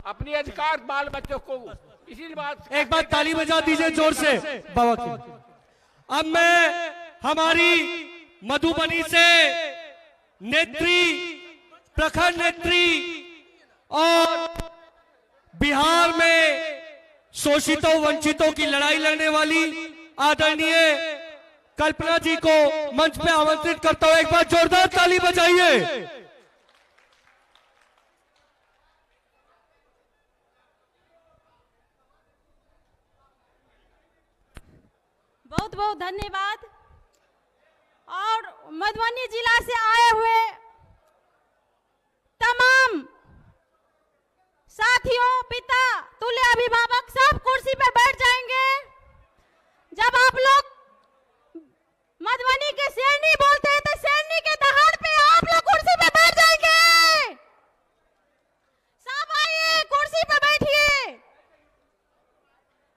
अपने अधिकार बाल बच्चों को। इसी बात एक बार ताली बजा दीजिए जोर से बाबा की। अब मैं हमारी मधुबनी से नेत्री, प्रखंड नेत्री और बिहार में शोषितों वंचितों की लड़ाई लड़ने वाली आदरणीय कल्पना जी को मंच पे आमंत्रित करता हूं। एक बार जोरदार ताली बजाइए। बहुत बहुत धन्यवाद। और मधुबनी जिला से आए हुए तमाम साथियों, पिता, तुल्य अभिभावक सब कुर्सी पे बैठ जाएंगे। जब आप लोग मधुबनी के शेरनी बोलते हैं तो शेरनी के दहाड़ पे आप लोग कुर्सी पे बैठ जाएंगे। सब आइए, कुर्सी पे बैठिए।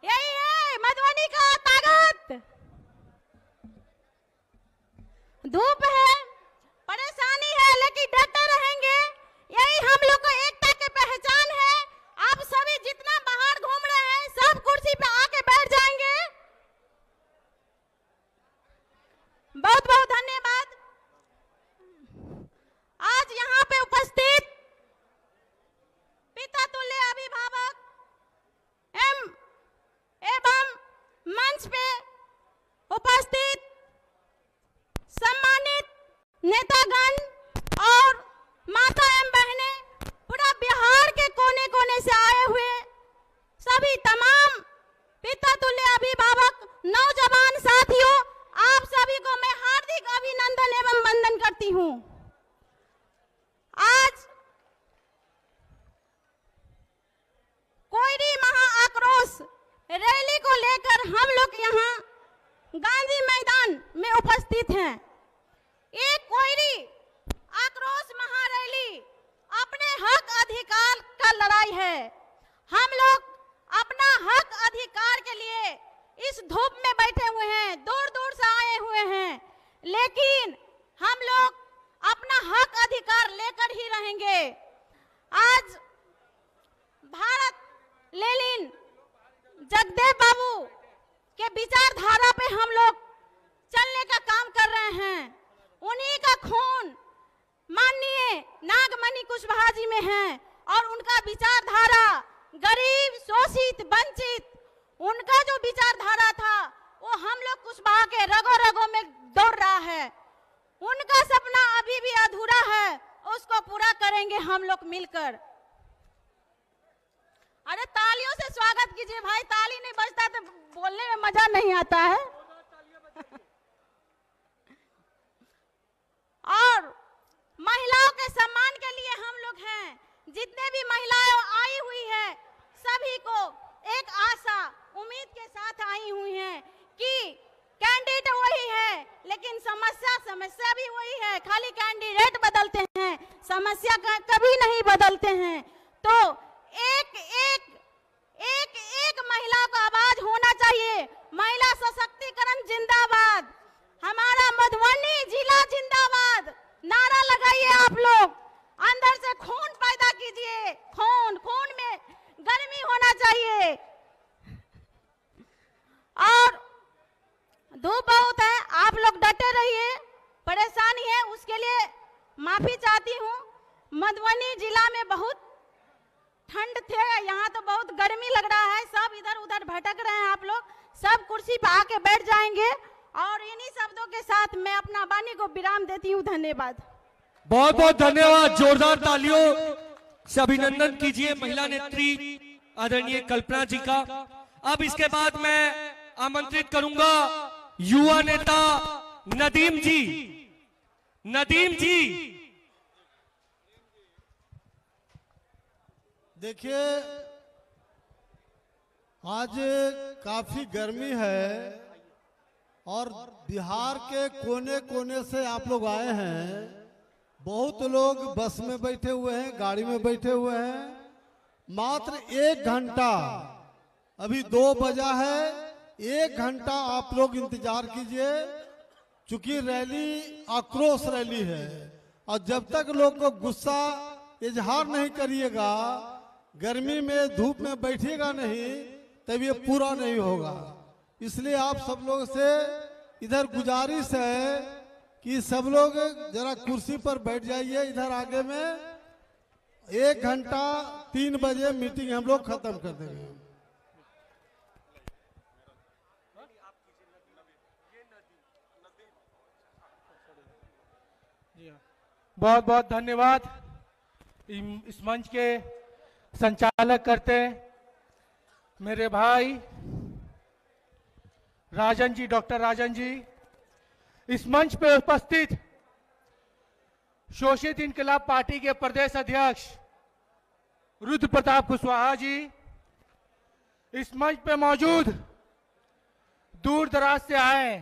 यही है मधुबनी का ताकत। धूप है, परेशानी है, लेकिन डटे रहेंगे। यही हम लोग को एकता की पहचान है। आप सभी जितना बाहर घूम रहे हैं सब कुर्सी पे आके बैठ जाएंगे। बहुत बहुत धन्यवाद। आज यहाँ पे उपस्थित पिता तुल्य अभिभावक एवं मंच पे उपस्थित सम्मानित नेतागण और माता एवं बहनें, पूरा बिहार के कोने कोने से आए हुए सभी तमाम पिता तुल्य अभिभावक, नौजवान साथियों, आप सभी को मैं हार्दिक अभिनंदन एवं वंदन करती हूँ। आज कोयरी महा आक्रोश रैली को लेकर हम लोग यहाँ गांधी मैदान में उपस्थित हैं। एक कोयरी आक्रोश महारैली अपने हक अधिकार का लड़ाई है। हम लोग अपना हक अधिकार के लिए इस धूप में बैठे हुए हैं, दूर दूर से आए हुए हैं, लेकिन हम लोग अपना हक अधिकार लेकर ही रहेंगे। आज भारत लेनिन जगदेव बाबू के विचारधारा पे हम लोग चलने का काम कर रहे हैं। उन्हीं का खून माननीय नागमणि कुशवाहा जी में है और उनका विचारधारा गरीब, शोषित, वंचित, उनका जो विचारधारा था वो हम लोग कुशवाहा के रगों रगों में दौड़ रहा है। उनका सपना अभी भी अधूरा है, उसको पूरा करेंगे हम लोग मिलकर। अरे तालियों से स्वागत कीजिए भाई, ताली नहीं बजता तो बोलने में मजा नहीं आता है। और महिलाओं के सम्मान के लिए हम लोग हैं। जितने भी महिलाएं आई हुई है सभी को एक आशा, उम्मीद के साथ आई हुई हैं कि कैंडिडेट वही है लेकिन समस्या भी वही है। खाली कैंडिडेट बदलते हैं, समस्या कभी नहीं बदलते हैं। तो एक महिला को आवाज जिंदाबाद, हमारा मधुबनी जिला जिंदाबाद। नारा लगाइए आप लोग, अंदर से खून पैदा कीजिए, खून, खून में गर्मी होना चाहिए। और धूप बहुत है, आप लोग डटे रहिए, परेशानी है उसके लिए माफी चाहती हूँ। मधुबनी जिला में बहुत ठंड थे, यहाँ तो बहुत गर्मी लग रहा है, सब इधर उधर भटक रहे हैं। आप लोग सब कुर्सी पे आके बैठ जाएंगे और इन्हीं शब्दों के साथ मैं अपना वाणी को विराम देती हूँ। धन्यवाद। बहुत बहुत धन्यवाद। जोरदार तालियों से अभिनंदन कीजिए महिला नेत्री आदरणीय कल्पना जी का। अब इसके बाद मैं आमंत्रित करूंगा युवा नेता नदीम जी। नदीम जी, देखिए आज काफी गर्मी है और बिहार के कोने कोने से आप लोग आए हैं। बहुत लोग बस में बैठे हुए हैं, गाड़ी में बैठे हुए हैं। मात्र 1 घंटा, अभी 2 बजा है, 1 घंटा आप लोग इंतजार कीजिए, चूंकि रैली आक्रोश रैली है और जब तक लोग को गुस्सा इजहार नहीं करिएगा, गर्मी में धूप में बैठिएगा नहीं, तब ये पूरा नहीं होगा। इसलिए आप सब लोग से इधर गुजारिश है कि सब लोग जरा कुर्सी पर बैठ जाइए इधर आगे में। 1 घंटा 3 बजे मीटिंग हम लोग खत्म कर देंगे। बहुत बहुत धन्यवाद इस मंच के संचालक करते मेरे भाई राजन जी, डॉक्टर राजन जी, इस मंच पे उपस्थित शोषित इनकलाब पार्टी के प्रदेश अध्यक्ष रुद्र प्रताप कुशवाहा जी, इस मंच पे मौजूद दूर दराज से आए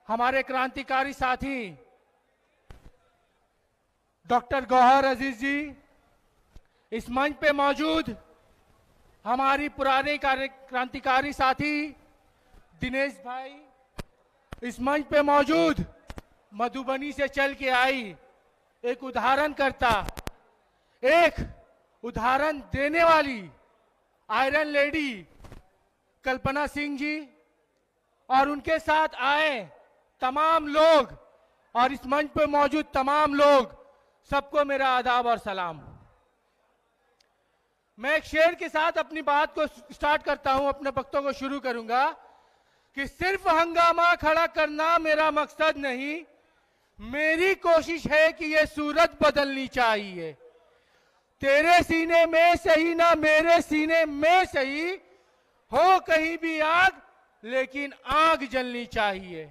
हमारे क्रांतिकारी साथी डॉक्टर गौहर अजीज जी, इस मंच पे मौजूद हमारी पुराने क्रांतिकारी साथी दिनेश भाई, इस मंच पे मौजूद मधुबनी से चल के आई एक उदाहरण करता, एक उदाहरण देने वाली आयरन लेडी कल्पना सिंह जी और उनके साथ आए तमाम लोग और इस मंच पे मौजूद तमाम लोग, सबको मेरा आदाब और सलाम। मैं एक शेर के साथ अपनी बात को स्टार्ट करता हूं, अपने वक्तों को शुरू करूंगा कि सिर्फ हंगामा खड़ा करना मेरा मकसद नहीं, मेरी कोशिश है कि ये सूरत बदलनी चाहिए। तेरे सीने में सही ना मेरे सीने में सही हो कहीं भी आग, लेकिन आग जलनी चाहिए।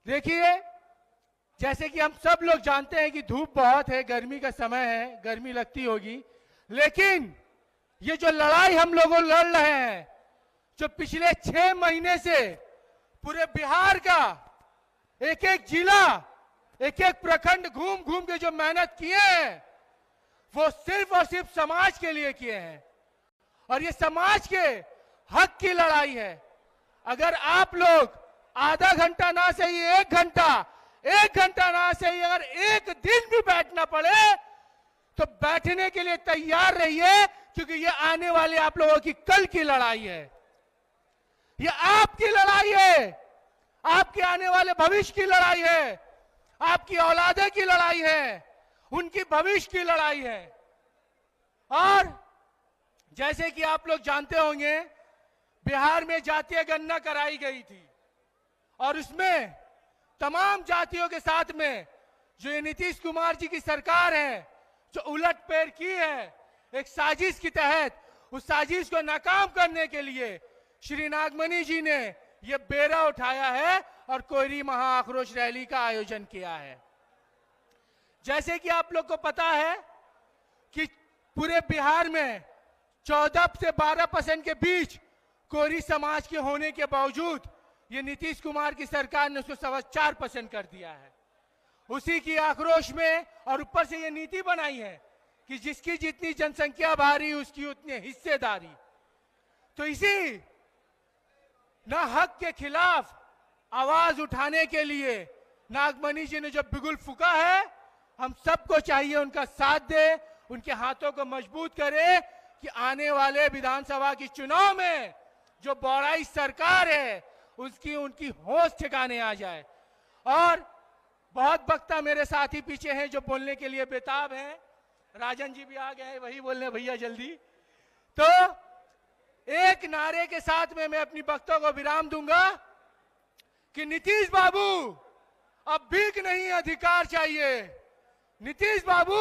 देखिए, जैसे कि हम सब लोग जानते हैं कि धूप बहुत है, गर्मी का समय है, गर्मी लगती होगी, लेकिन ये जो लड़ाई हम लोग लड़ रहे हैं, जो पिछले 6 महीने से पूरे बिहार का एक एक जिला, एक एक प्रखंड घूम घूम के जो मेहनत किए हैं, वो सिर्फ और सिर्फ समाज के लिए किए हैं और ये समाज के हक की लड़ाई है। अगर आप लोग आधा घंटा ना सही 1 घंटा ना सही अगर एक दिन भी बैठना पड़े तो बैठने के लिए तैयार रहिए, क्योंकि ये आने वाले आप लोगों की कल की लड़ाई है, ये आपकी लड़ाई है, आपके आने वाले भविष्य की लड़ाई है, आपकी औलादे की लड़ाई है, उनकी भविष्य की लड़ाई है। और जैसे कि आप लोग जानते होंगे, बिहार में जातीय गणना कराई गई थी और उसमें तमाम जातियों के साथ में जो ये नीतीश कुमार जी की सरकार है, जो उलटफेर की है एक साजिश के तहत, उस साजिश को नाकाम करने के लिए श्री नागमणि जी ने ये बेड़ा उठाया है और कोयरी महा आक्रोश रैली का आयोजन किया है। जैसे कि आप लोग को पता है कि पूरे बिहार में 14 से 12% के बीच कोयरी समाज के होने के बावजूद ये नीतीश कुमार की सरकार ने उसको 4.25% कर दिया है। उसी की आक्रोश में और ऊपर से ये नीति बनाई है कि जिसकी जितनी जनसंख्या भारी उसकी उतनी हिस्सेदारी। तो ना हक के खिलाफ आवाज उठाने के लिए नागमणि जी ने जो बिगुल फूका है, हम सबको चाहिए उनका साथ दे, उनके हाथों को मजबूत करे कि आने वाले विधानसभा की चुनाव में जो बौड़ाई सरकार है उसकी उनकी होश ठिकाने आ जाए। और बहुत वक्ता मेरे साथी पीछे हैं जो बोलने के लिए बेताब हैं। राजन जी भी आ गए हैं, वही बोलने भैया जल्दी। तो एक नारे के साथ में मैं अपनी वक्तों को विराम दूंगा कि नीतीश बाबू अब भीख नहीं अधिकार चाहिए। नीतीश बाबू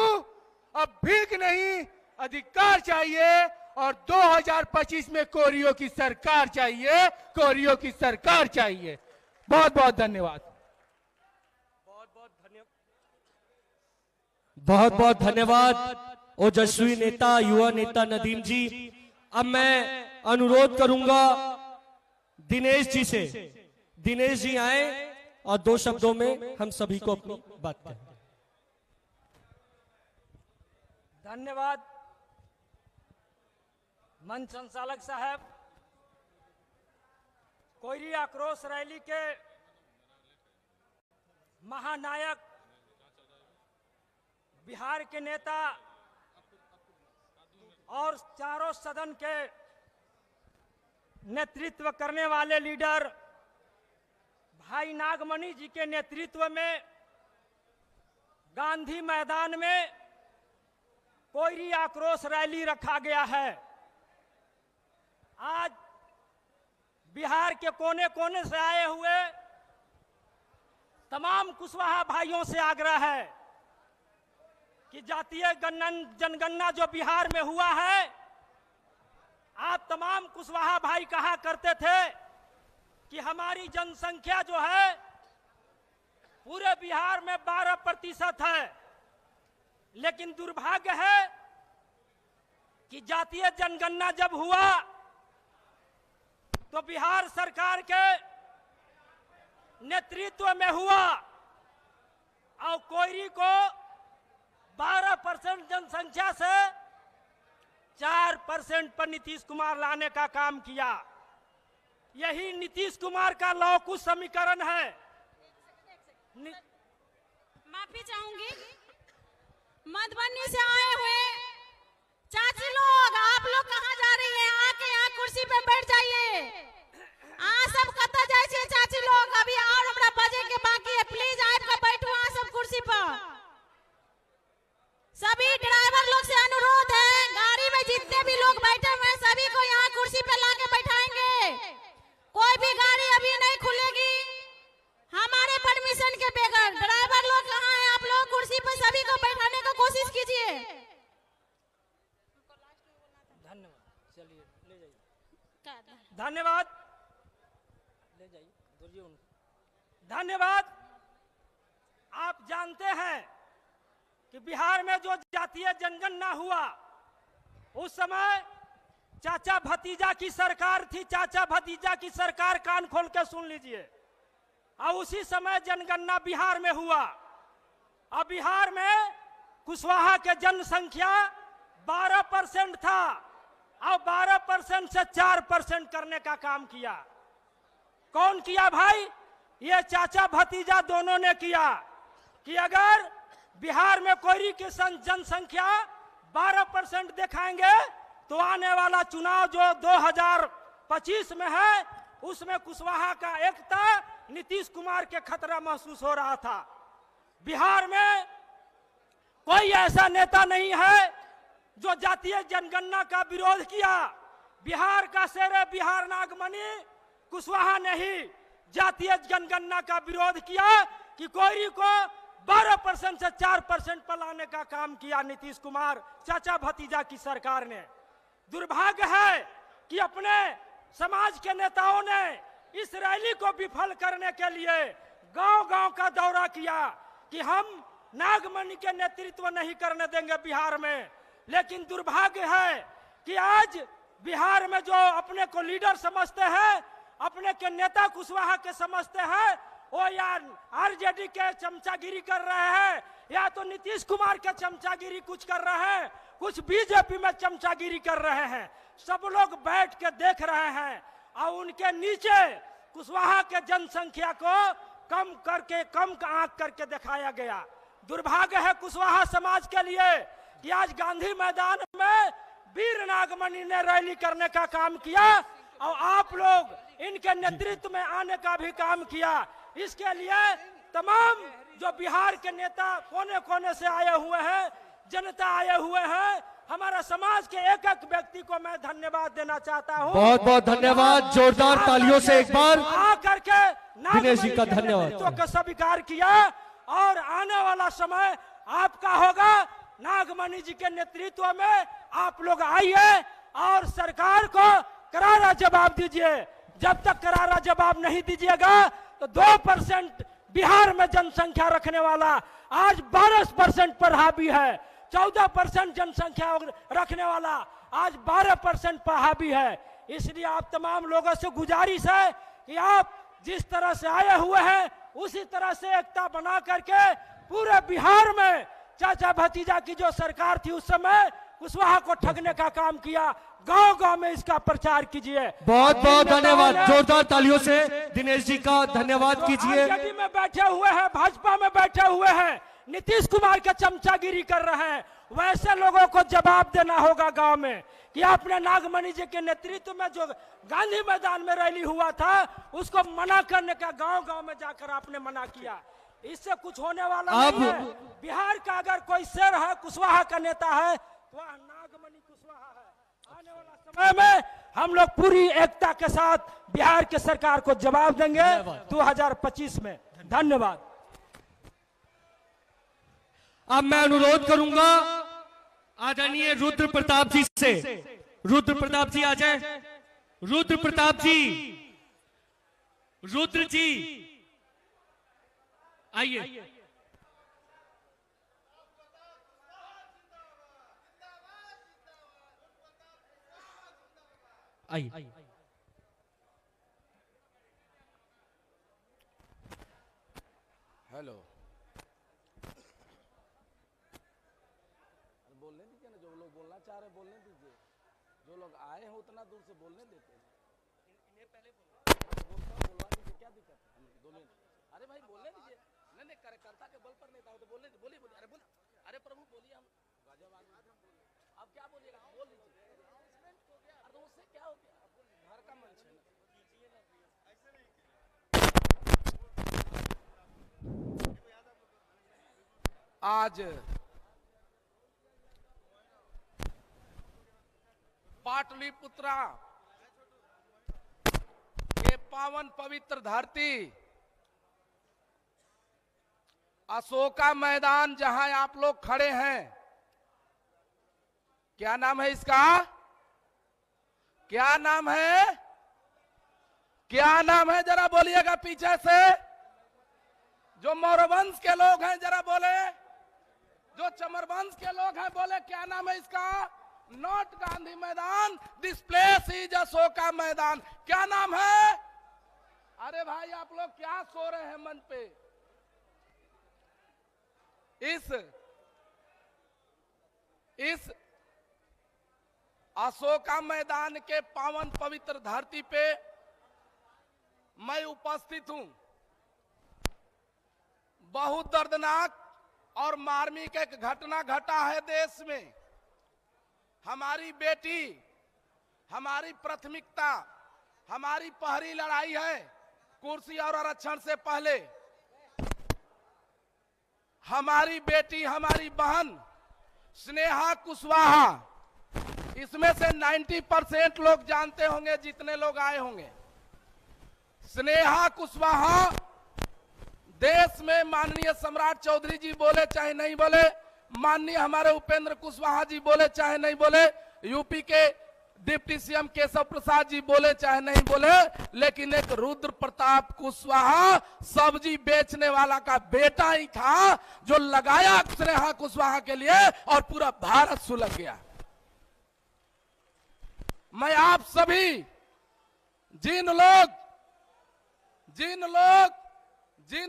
अब भीख नहीं अधिकार चाहिए और 2025 में कोरियो की सरकार चाहिए, कोरियो की सरकार चाहिए। बहुत बहुत धन्यवाद। बहुत बहुत धन्यवाद ओजस्वी नेता, युवा नेता नदीम जी। अब मैं अनुरोध करूंगा दिनेश जी से, दिनेश जी आए और 2 शब्दों में हम सभी को अपनी बात कहें। धन्यवाद मंच संचालक साहब। कोयरी आक्रोश रैली के महानायक, बिहार के नेता और चारों सदन के नेतृत्व करने वाले लीडर भाई नागमणि जी के नेतृत्व में गांधी मैदान में कोयरी आक्रोश रैली रखा गया है। आज बिहार के कोने कोने से आए हुए तमाम कुशवाहा भाइयों से आग्रह है कि जातीय जनगणना जो बिहार में हुआ है, आप तमाम कुशवाहा भाई कहा करते थे कि हमारी जनसंख्या जो है पूरे बिहार में 12% है, लेकिन दुर्भाग्य है कि जातीय जनगणना जब हुआ तो बिहार सरकार के नेतृत्व में हुआ और कोयरी को 12% जनसंख्या से 4% पर नीतीश कुमार लाने का काम किया। यही नीतीश कुमार का लौकुश समीकरण है। माफी चाहूंगी, मधुबनी से आए हुए चाची लोग, आप लोग कहाँ जा रही हैं? आके यहाँ कुर्सी पे बैठ जाइए। सब कता जाए छे चाची लोग, अभी और हमरा बजे के बाकी है। प्लीज आपका बैठो सब कुर्सी पर। सभी ड्राइवर लोग से अनुरोध है, गाड़ी में जितने भी लोग बैठे हुए हैं सभी को यहाँ कुर्सी पे लाके बैठाएंगे। कोई भी गाड़ी अभी नहीं खुलेगी हमारे परमिशन के बगैर। ड्राइवर लोग कहाँ हैं? आप लोग कुर्सी पे सभी को बैठाने का कोशिश कीजिए। धन्यवाद, चलिए ले जाइए। धन्यवाद, ले जाइए, धन्यवाद। आप जानते हैं कि बिहार में जो जातीय जनगणना हुआ उस समय चाचा भतीजा की सरकार थी। चाचा भतीजा की सरकार, कान खोल के सुन लीजिए। और उसी समय जनगणना बिहार में हुआ। अब बिहार में कुशवाहा के जनसंख्या 12% था और 12% से 4% करने का काम किया। कौन किया भाई? ये चाचा भतीजा दोनों ने किया कि अगर बिहार में कोयरी की जनसंख्या 12% दिखाएंगे तो आने वाला चुनाव जो 2025 में है उसमें कुशवाहा का एकता नीतीश कुमार के खतरा महसूस हो रहा था। बिहार में कोई ऐसा नेता नहीं है जो जातीय जनगणना का विरोध किया। बिहार का शेर है बिहार नागमणि कुशवाहा ने ही जातीय जनगणना का विरोध किया कि कोयरी को 12% से 4% पर लाने का काम किया नीतीश कुमार चाचा भतीजा की सरकार ने। दुर्भाग्य है कि अपने समाज के नेताओं ने इस रैली को विफल करने के लिए गांव-गांव का दौरा किया कि हम नागमणि के नेतृत्व नहीं करने देंगे बिहार में। लेकिन दुर्भाग्य है कि आज बिहार में जो अपने को लीडर समझते हैं, अपने के नेता कुशवाहा के समझते हैं, वो या आरजेडी के चमचागिरी कर रहे हैं या तो नीतीश कुमार के चमचागिरी कुछ कर रहे हैं, कुछ बीजेपी में चमचागिरी कर रहे हैं। सब लोग बैठ के देख रहे हैं और उनके नीचे कुशवाहा के जनसंख्या को कम आंक करके दिखाया गया। दुर्भाग्य है कुशवाहा समाज के लिए कि आज गांधी मैदान में वीर नागमणि ने रैली करने का काम किया और आप लोग इनके नेतृत्व में आने का भी काम किया। इसके लिए तमाम जो बिहार के नेता कोने कोने से आए हुए हैं, जनता आए हुए हैं, हमारा समाज के एक एक व्यक्ति को मैं धन्यवाद देना चाहता हूं। बहुत बहुत धन्यवाद, जोरदार तालियों से एक बार आकर के दिनेश जी का धन्यवाद को स्वीकार किया और आने वाला समय आपका होगा। नागमणि जी के नेतृत्व में आप लोग आइए और सरकार को करारा जवाब दीजिए। जब तक करारा जवाब नहीं दीजिएगा तो 2% बिहार में जनसंख्या रखने वाला आज 12% पर हावी है, 14% जनसंख्या रखने वाला आज 12% पर हावी है। इसलिए आप तमाम लोगों से गुजारिश है कि आप जिस तरह से आए हुए हैं उसी तरह से एकता बना करके पूरे बिहार में चाचा भतीजा की जो सरकार थी उस समय कुशवाहा को ठगने का काम किया, गांव-गांव में इसका प्रचार कीजिए। बहुत बहुत धन्यवाद, जोरदार तालियों से दिनेश जी का धन्यवाद कीजिए। आरजेडी में बैठे हुए हैं, भाजपा में बैठे हुए हैं, नीतीश कुमार के चमचागिरी कर रहे हैं, वैसे लोगों को जवाब देना होगा गांव में कि आपने नागमणि जी के नेतृत्व में जो गांधी मैदान में रैली हुआ था उसको मना करने का गांव-गांव में जाकर आपने मना किया। इससे कुछ होने वाला नहीं है। बिहार का अगर कोई शेर है, कुशवाहा का नेता है, तो वह नागमणि कुशवाहा है। आने वाला समय में हम लोग पूरी एकता के साथ बिहार के सरकार को जवाब देंगे 2025 में। धन्यवाद। अब मैं अनुरोध करूंगा आदरणीय रुद्र प्रताप जी से, रुद्र प्रताप जी आ जाए। रुद्र प्रताप जी, रुद्र जी आइए। आइए। हेलो, बोलने दीजिए ना, जो लोग बोलना चाह रहे बोलने दीजिए, जो लोग आए हैं उतना दूर से बोलने देते हैं। इन्हें पहले बोलवा दीजिए, क्या दिक्कत है? बोलने, अरे भाई बोलने दीजिए। नहीं कार्यकर्ता के बल पर नहीं था तो बोलने बोलिए, अरे बोल, अरे प्रभु बोलिए, हम गजब आदमी, अब क्या बोलिएगा, बोल लीजिए। अरे उससे क्या हो गया, घर का मंच है ना। आज पाटलिपुत्रा के पावन पवित्र धरती अशोका मैदान जहां आप लोग खड़े हैं, क्या नाम है इसका? क्या नाम है? क्या नाम है? जरा बोलिएगा पीछे से। जो मौर्यवंश के लोग हैं जरा बोले, जो चमरवंश के लोग हैं बोले, क्या नाम है इसका? नॉट गांधी मैदान, दिस प्लेस इज अशोका मैदान। क्या नाम है? अरे भाई आप लोग क्या सो रहे हैं मंच पे? इस अशोका मैदान के पावन पवित्र धरती पे मैं उपस्थित हूं। बहुत दर्दनाक और मार्मिक एक घटना घटा है देश में। हमारी बेटी, हमारी प्राथमिकता, हमारी पहली लड़ाई है कुर्सी और आरक्षण से पहले। हमारी बेटी, हमारी बहन स्नेहा कुशवाहा, इसमें से 90% लोग जानते होंगे जितने लोग आए होंगे। स्नेहा कुशवाहा देश में माननीय सम्राट चौधरी जी बोले चाहे नहीं बोले, माननीय हमारे उपेंद्र कुशवाहा जी बोले चाहे नहीं बोले, यूपी के डिप्टी सीएम केशव प्रसाद जी बोले चाहे नहीं बोले, लेकिन एक रुद्र प्रताप कुशवाहा सब्जी बेचने वाला का बेटा ही था जो लगाया स्नेहा कुशवाहा के लिए और पूरा भारत सुलग गया। मैं आप सभी जिन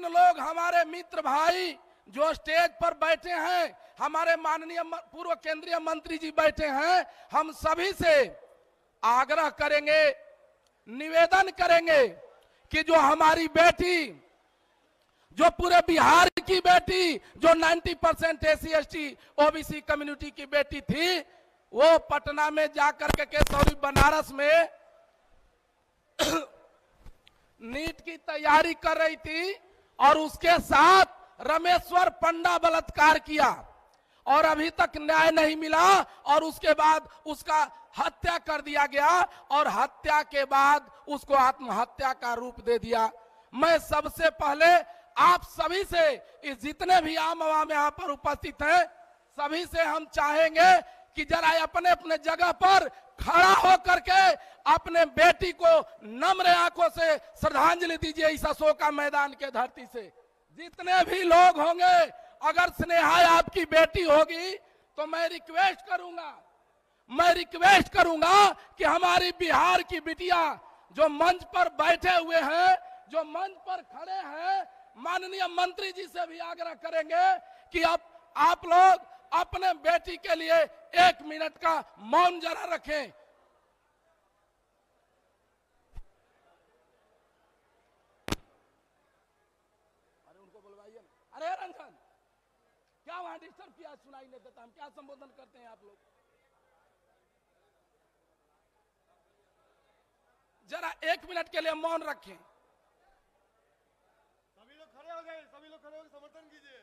लोग हमारे मित्र भाई जो स्टेज पर बैठे हैं, हमारे माननीय पूर्व केंद्रीय मंत्री जी बैठे हैं, हम सभी से आग्रह करेंगे निवेदन करेंगे कि जो हमारी बेटी, जो पूरे बिहार की बेटी, जो 90% SC/ST OBC कम्युनिटी की बेटी थी, वो पटना में जाकर के सॉरी बनारस में नीट की तैयारी कर रही थी और उसके साथ रमेश्वर पंडा बलात्कार किया और अभी तक न्याय नहीं मिला और उसके बाद उसका हत्या कर दिया गया और हत्या के बाद उसको आत्महत्या का रूप दे दिया। मैं सबसे पहले आप सभी से, इस जितने भी आम आवाम यहाँ पर उपस्थित हैं, सभी से हम चाहेंगे कि जरा अपने अपने जगह पर खड़ा होकर के अपने बेटी को नम्र आंखों से श्रद्धांजलि दीजिए इस अशोका मैदान के धरती से। जितने भी लोग होंगे, अगर स्नेहा आपकी बेटी होगी तो मैं रिक्वेस्ट करूंगा कि हमारी बिहार की बिटिया जो मंच पर बैठे हुए हैं, जो मंच पर खड़े हैं, माननीय मंत्री जी से भी आग्रह करेंगे कि आप लोग अपने बेटी के लिए 1 मिनट का मौन जरा रखें। अरे उनको बुलवाइए ना। अरे रंजन, क्या वहां डिस्टर्ब किया, सुनाई नहीं देता, हम क्या संबोधन करते हैं आप लोग? जरा 1 मिनट के लिए मौन रखें। सभी लोग खड़े हो गए, सभी लोग खड़े होकर समर्थन कीजिए।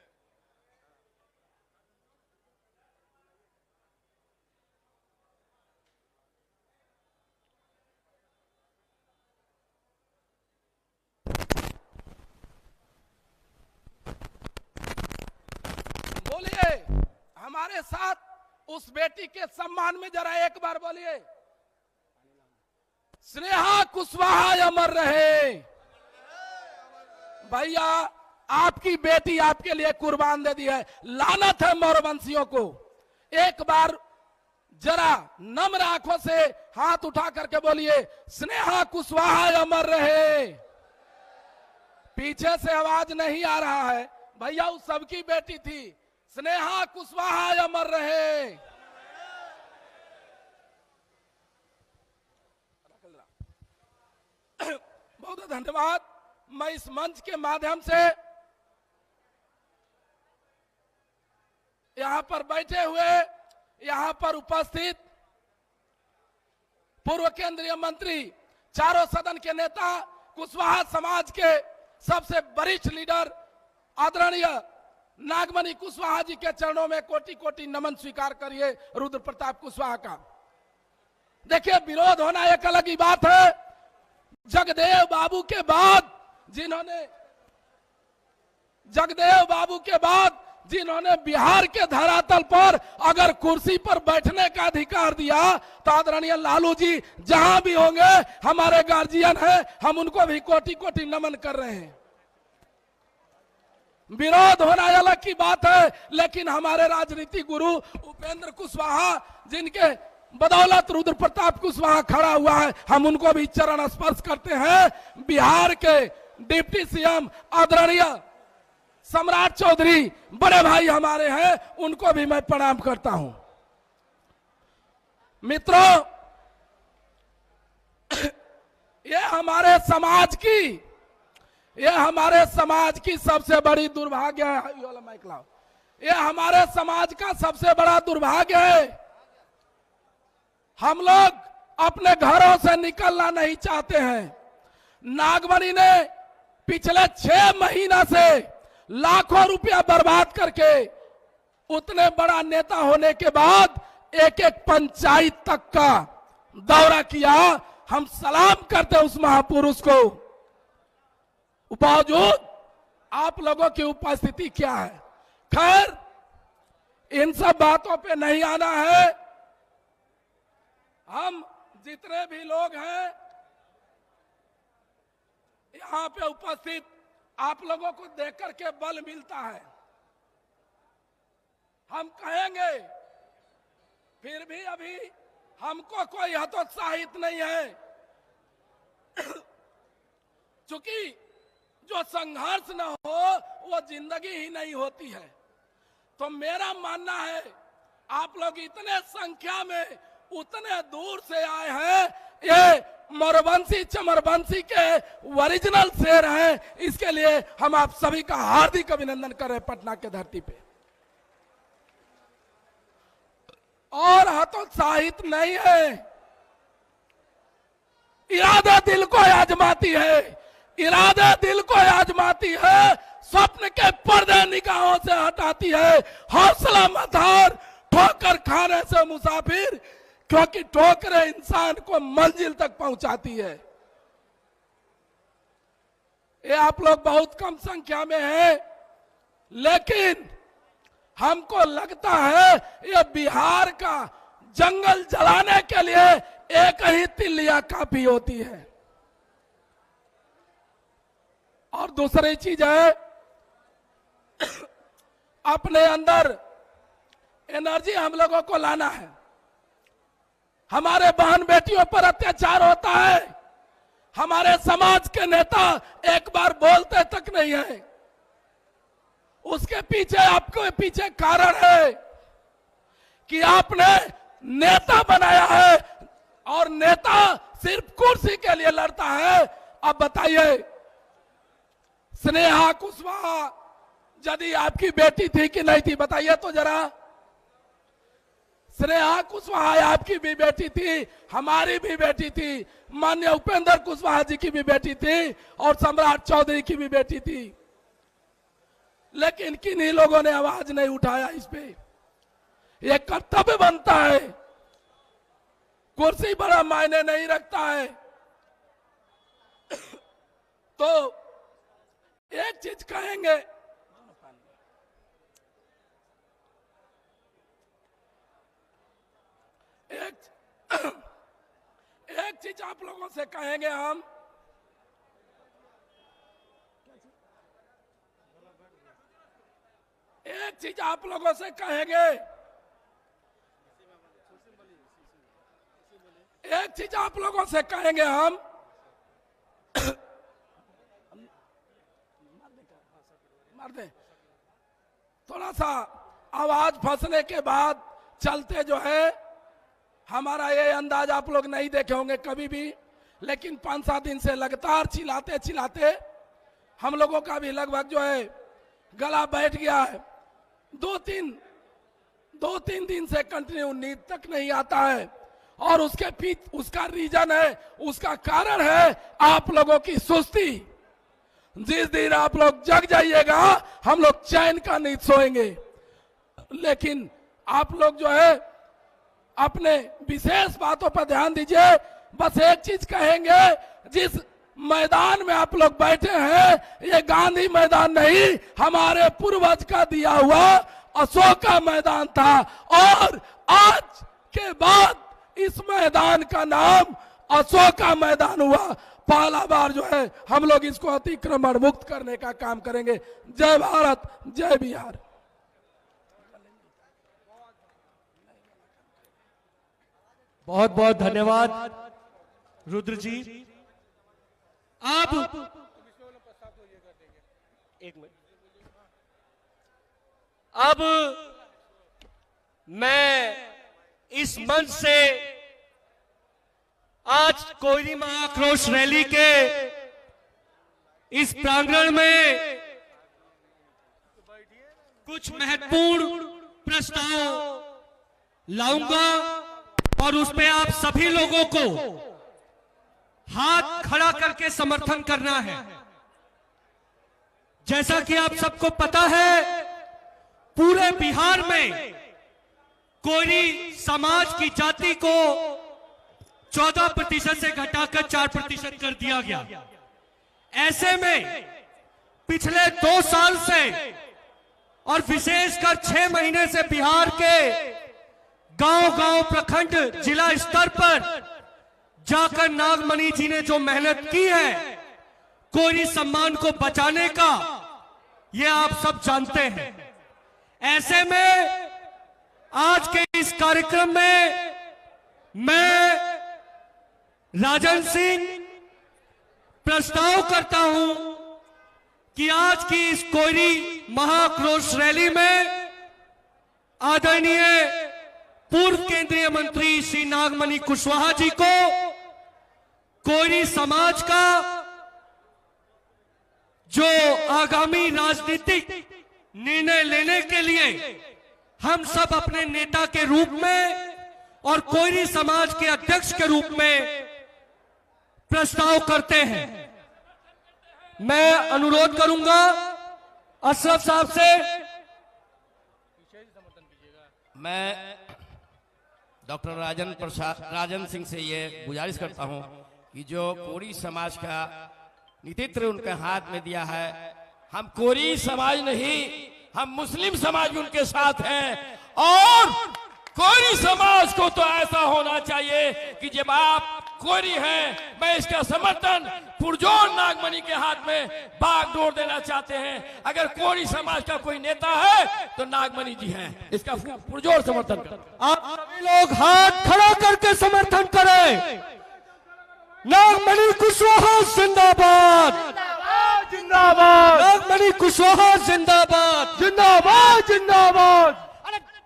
बोलिए हमारे साथ उस बेटी के सम्मान में जरा एक बार बोलिए, स्नेहा कुशवाहा अमर रहे। भैया आपकी बेटी आपके लिए कुर्बान दे दी है, लानत है मौरवंशियों को। एक बार जरा नम्र आंखों से हाथ उठा करके बोलिए, स्नेहा कुशवाहा अमर रहे। पीछे से आवाज नहीं आ रहा है भैया, उस सबकी बेटी थी, स्नेहा कुशवाहा अमर रहे। बहुत धन्यवाद। मैं इस मंच के माध्यम से यहां पर बैठे हुए, यहां पर उपस्थित पूर्व केंद्रीय मंत्री, चारों सदन के नेता, कुशवाहा समाज के सबसे वरिष्ठ लीडर आदरणीय नागमणि कुशवाहा जी के चरणों में कोटि कोटि नमन स्वीकार करिए रुद्र प्रताप कुशवाहा का। देखिए, विरोध होना एक अलग ही बात है। जगदेव बाबू के बाद जिन्होंने बिहार के धरातल पर अगर कुर्सी पर बैठने का अधिकार दिया, तो आदरणीय लालू जी जहां भी होंगे, हमारे गार्जियन हैं, हम उनको भी कोटि कोटि नमन कर रहे हैं। विरोध होना अलग की बात है, लेकिन हमारे राजनीतिक गुरु उपेंद्र कुशवाहा, जिनके बदौलत रुद्र प्रताप कुशवाहा खड़ा हुआ है, हम उनको भी चरण स्पर्श करते हैं। बिहार के डिप्टी सीएम आदरणीय सम्राट चौधरी बड़े भाई हमारे हैं, उनको भी मैं प्रणाम करता हूं। मित्रों, ये हमारे समाज की सबसे बड़ी दुर्भाग्य है। ये वाला माइक लाओ। ये हमारे समाज का सबसे बड़ा दुर्भाग्य है। हम लोग अपने घरों से निकलना नहीं चाहते हैं। नागमणि ने पिछले 6 महीना से लाखों रुपया बर्बाद करके, उतने बड़ा नेता होने के बाद एक एक पंचायत तक का दौरा किया। हम सलाम करते उस महापुरुष को। बावजूद आप लोगों की उपस्थिति क्या है? खैर, इन सब बातों पे नहीं आना है। हम जितने भी लोग हैं यहाँ पे उपस्थित, आप लोगों को देख करके बल मिलता है। हम कहेंगे, फिर भी अभी हमको कोई हतोत्साहित नहीं है, क्योंकि जो संघर्ष न हो वो जिंदगी ही नहीं होती है। तो मेरा मानना है, आप लोग इतने संख्या में उतने दूर से आए हैं, ये मोरवंशी चमरवंशी के ओरिजिनल शेर हैं। इसके लिए हम आप सभी का हार्दिक अभिनंदन कर रहे हैं पटना के धरती पे। और हतोत्साहित नहीं है, इरादा दिल को आजमाती है, इरादा दिल को आजमाती है, स्वप्न के पर्दे निगाहों से हटाती है। हौसला मत हार, ठोकर खाने से मुसाफिर, क्योंकि ठोकरें इंसान को मंजिल तक पहुंचाती है। ये आप लोग बहुत कम संख्या में हैं, लेकिन हमको लगता है ये बिहार का जंगल जलाने के लिए एक ही तिल्लिया काफी होती है। और दूसरी चीज है, अपने अंदर एनर्जी हम लोगों को लाना है। हमारे बहन बेटियों पर अत्याचार होता है, हमारे समाज के नेता एक बार बोलते तक नहीं है। उसके पीछे आपके पीछे कारण है कि आपने नेता बनाया है और नेता सिर्फ कुर्सी के लिए लड़ता है। अब बताइए, स्नेहा कुशवाहा यदि आपकी बेटी थी कि नहीं थी, बताइए तो जरा। स्नेहा कुशवाहा आपकी भी बेटी थी, हमारी भी बेटी थी, माननीय उपेंद्र कुशवाहा जी की भी बेटी थी और सम्राट चौधरी की भी बेटी थी। लेकिन किन्हीं लोगों ने आवाज नहीं उठाया इस पे। यह कर्तव्य बनता है, कुर्सी बड़ा मायने नहीं रखता है। तो एक चीज कहेंगे, एक चीज आप लोगों से कहेंगे हम, एक चीज आप लोगों से कहेंगे, एक चीज आप लोगों से कहेंगे हम, मार दे, थोड़ा सा आवाज फंसने के बाद चलते जो है, हमारा ये अंदाज आप लोग नहीं देखे होंगे कभी भी, लेकिन 5-7 दिन से लगातार चिल्लाते चिल्लाते हम लोगों का भी लगभग जो है गला बैठ गया है। 2-3 दिन से कंटिन्यू नींद तक नहीं आता है और उसका रीजन है, उसका कारण है आप लोगों की सुस्ती। जिस दिन आप लोग जग जाइएगा हम लोग चैन का नींद सोएंगे। लेकिन आप लोग जो है अपने विशेष बातों पर ध्यान दीजिए। बस एक चीज कहेंगे, जिस मैदान में आप लोग बैठे हैं ये गांधी मैदान नहीं, हमारे पूर्वज का दिया हुआ अशोका मैदान था और आज के बाद इस मैदान का नाम अशोका मैदान हुआ। पहला बार जो है हम लोग इसको अतिक्रमण मुक्त करने का काम करेंगे। जय भारत, जय बिहार। बहुत बहुत धन्यवाद रुद्र जी। अब एक मिनट, अब मैं इस मंच से आज कोयरी महाआक्रोश रैली के इस प्रांगण में कुछ महत्वपूर्ण प्रस्ताव लाऊंगा और उसमें आप सभी लोगों को हाथ खड़ा करके समर्थन करना है। जैसा कि आप सबको पता है, पूरे बिहार में कोयरी समाज की जाति को 14% से घटाकर 4% कर दिया गया। ऐसे में पिछले 2 साल से और विशेषकर 6 महीने से बिहार के गांव-गांव, प्रखंड, जिला स्तर पर जाकर नागमणि जी ने जो मेहनत की है कोयरी सम्मान को बचाने का, ये आप सब जानते हैं। ऐसे में आज के इस कार्यक्रम में मैं राजन सिंह प्रस्ताव करता हूं कि आज की इस कोयरी महाआक्रोश रैली में आदरणीय पूर्व केंद्रीय मंत्री श्री नागमणि कुशवाहा जी को कोयरी समाज का जो आगामी राजनीतिक निर्णय लेने के लिए हम सब अपने नेता के रूप में और कोयरी समाज के अध्यक्ष के रूप में प्रस्ताव करते हैं। मैं अनुरोध करूंगा अशरफ साहब से, मैं डॉक्टर राजन सिंह से ये गुजारिश करता हूं कि जो कोरी समाज का नेतृत्व उनके हाथ में दिया है, हम कोरी समाज नहीं, हम मुस्लिम समाज उनके साथ हैं। और कोरी समाज को तो ऐसा होना चाहिए कि जब आप कोरी हैं, मैं इसका समर्थन पुरजोर नागमणि के हाथ में बागडोर देना चाहते हैं। अगर कोरी समाज का कोई नेता है तो नागमणि जी हैं, इसका पुरजोर समर्थन करें। आप सभी लोग हाथ खड़ा करके समर्थन करें। नागमणि कुशवाहा जिंदाबाद, जिंदाबाद। नागमणि कुशवाहा जिंदाबाद, जिंदाबाद जिंदाबाद।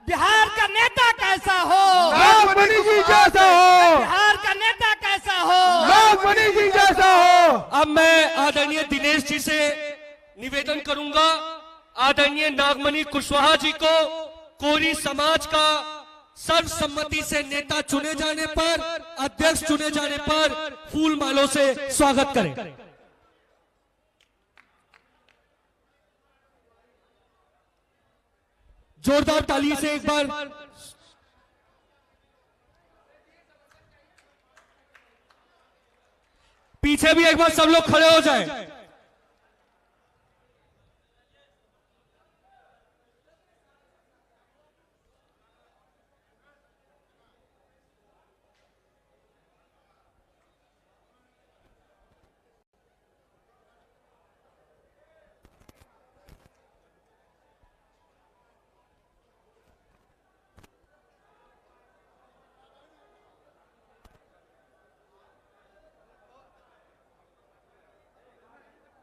बिहार का नेता कैसा हो, नागमणि जी जैसा हो। बिहार का नेता कैसा हो, नागमणि जी जैसा हो। अब मैं आदरणीय दिनेश जी से निवेदन करूंगा, आदरणीय नागमणि कुशवाहा जी को कोरी समाज का सर्वसम्मति से नेता चुने जाने पर, अध्यक्ष चुने जाने पर फूल मालों से स्वागत करें। जोरदार ताली से एक बार पीछे भी एक बार सब लोग खड़े हो जाएं।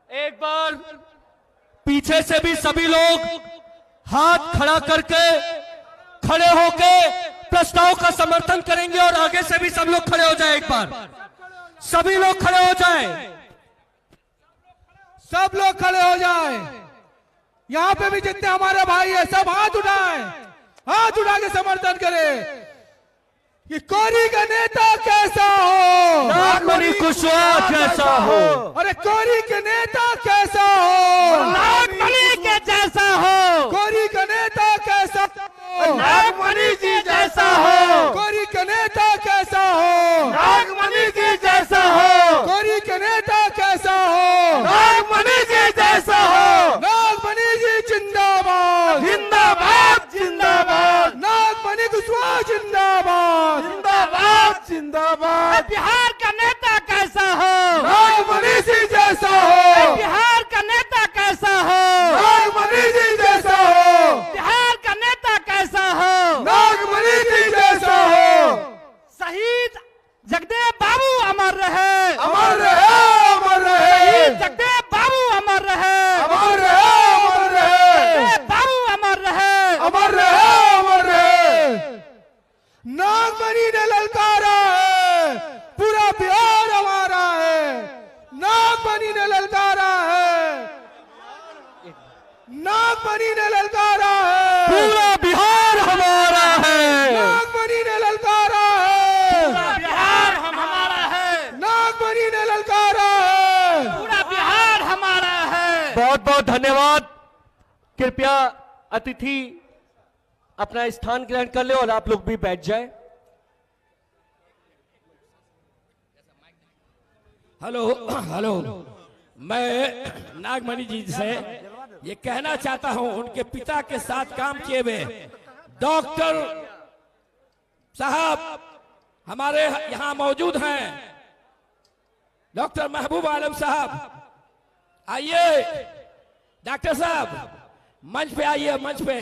एक बार पीछे से भी सभी लोग हाथ खड़ा करके खड़े होके प्रस्ताव का समर्थन करेंगे और आगे से भी सब लोग खड़े हो जाए। एक बार सभी लोग खड़े हो जाए, सब लोग खड़े हो जाए। यहाँ पे भी जितने हमारे भाई है सब हाथ उठाएं, हाथ उठा के समर्थन करें कि कोरी का नेता कैसा हो, नागमणि कुशवाहा कैसा हो, अरे कोरी के नेता कैसा हो, नागमणि के जैसा हो, कोरी का नेता कैसा हो, नागमणि जी जैसा हो, कोरी का नेता कैसा हो, नागमणि जी जैसा हो, कोरी का नेता कैसा हो, नागमणि जी जैसा हो, नागमणि जी जिंदाबाद, जिंदाबाद जिंदाबाद, नागमणि कुशवाहा जिंदाबाद, जिंदाबाद जिंदाबाद। बिहार का नेता कैसा हो, नागमणि जी जैसा हो, बिहार का नेता कैसा हो, नागमणि जी जैसा हो, बिहार का नेता कैसा हो, नागमणि जी जैसा हो। शहीद जगदेव बाबू अमर रहे, अमर रहे, अमर रहे, शहीद जगदेव बाबू अमर रहे, अमर रहे, अमर रहे, जगदेव बाबू अमर रहे, अमर रहे, अमर रहे। नागमणि ने ललकारा है, पूरा बिहार हमारा है, नागमणि ने ललकारा है, नागमणि ने ललकारा है, पूरा बिहार हमारा है, नागमणि ने ललकारा है, पूरा बिहार हमारा है, नागमणि ने ललकारा है, पूरा बिहार हमारा है। बहुत बहुत धन्यवाद। कृपया अतिथि अपना स्थान ग्रहण कर ले और आप लोग भी बैठ जाए। हेलो हेलो, मैं नागमणि जी से ये कहना चाहता हूं, उनके पिता के साथ काम किए हुए डॉक्टर साहब हमारे यहां मौजूद हैं, डॉक्टर महबूब आलम साहब। आइए डॉक्टर साहब, मंच पे आइए, मंच पे।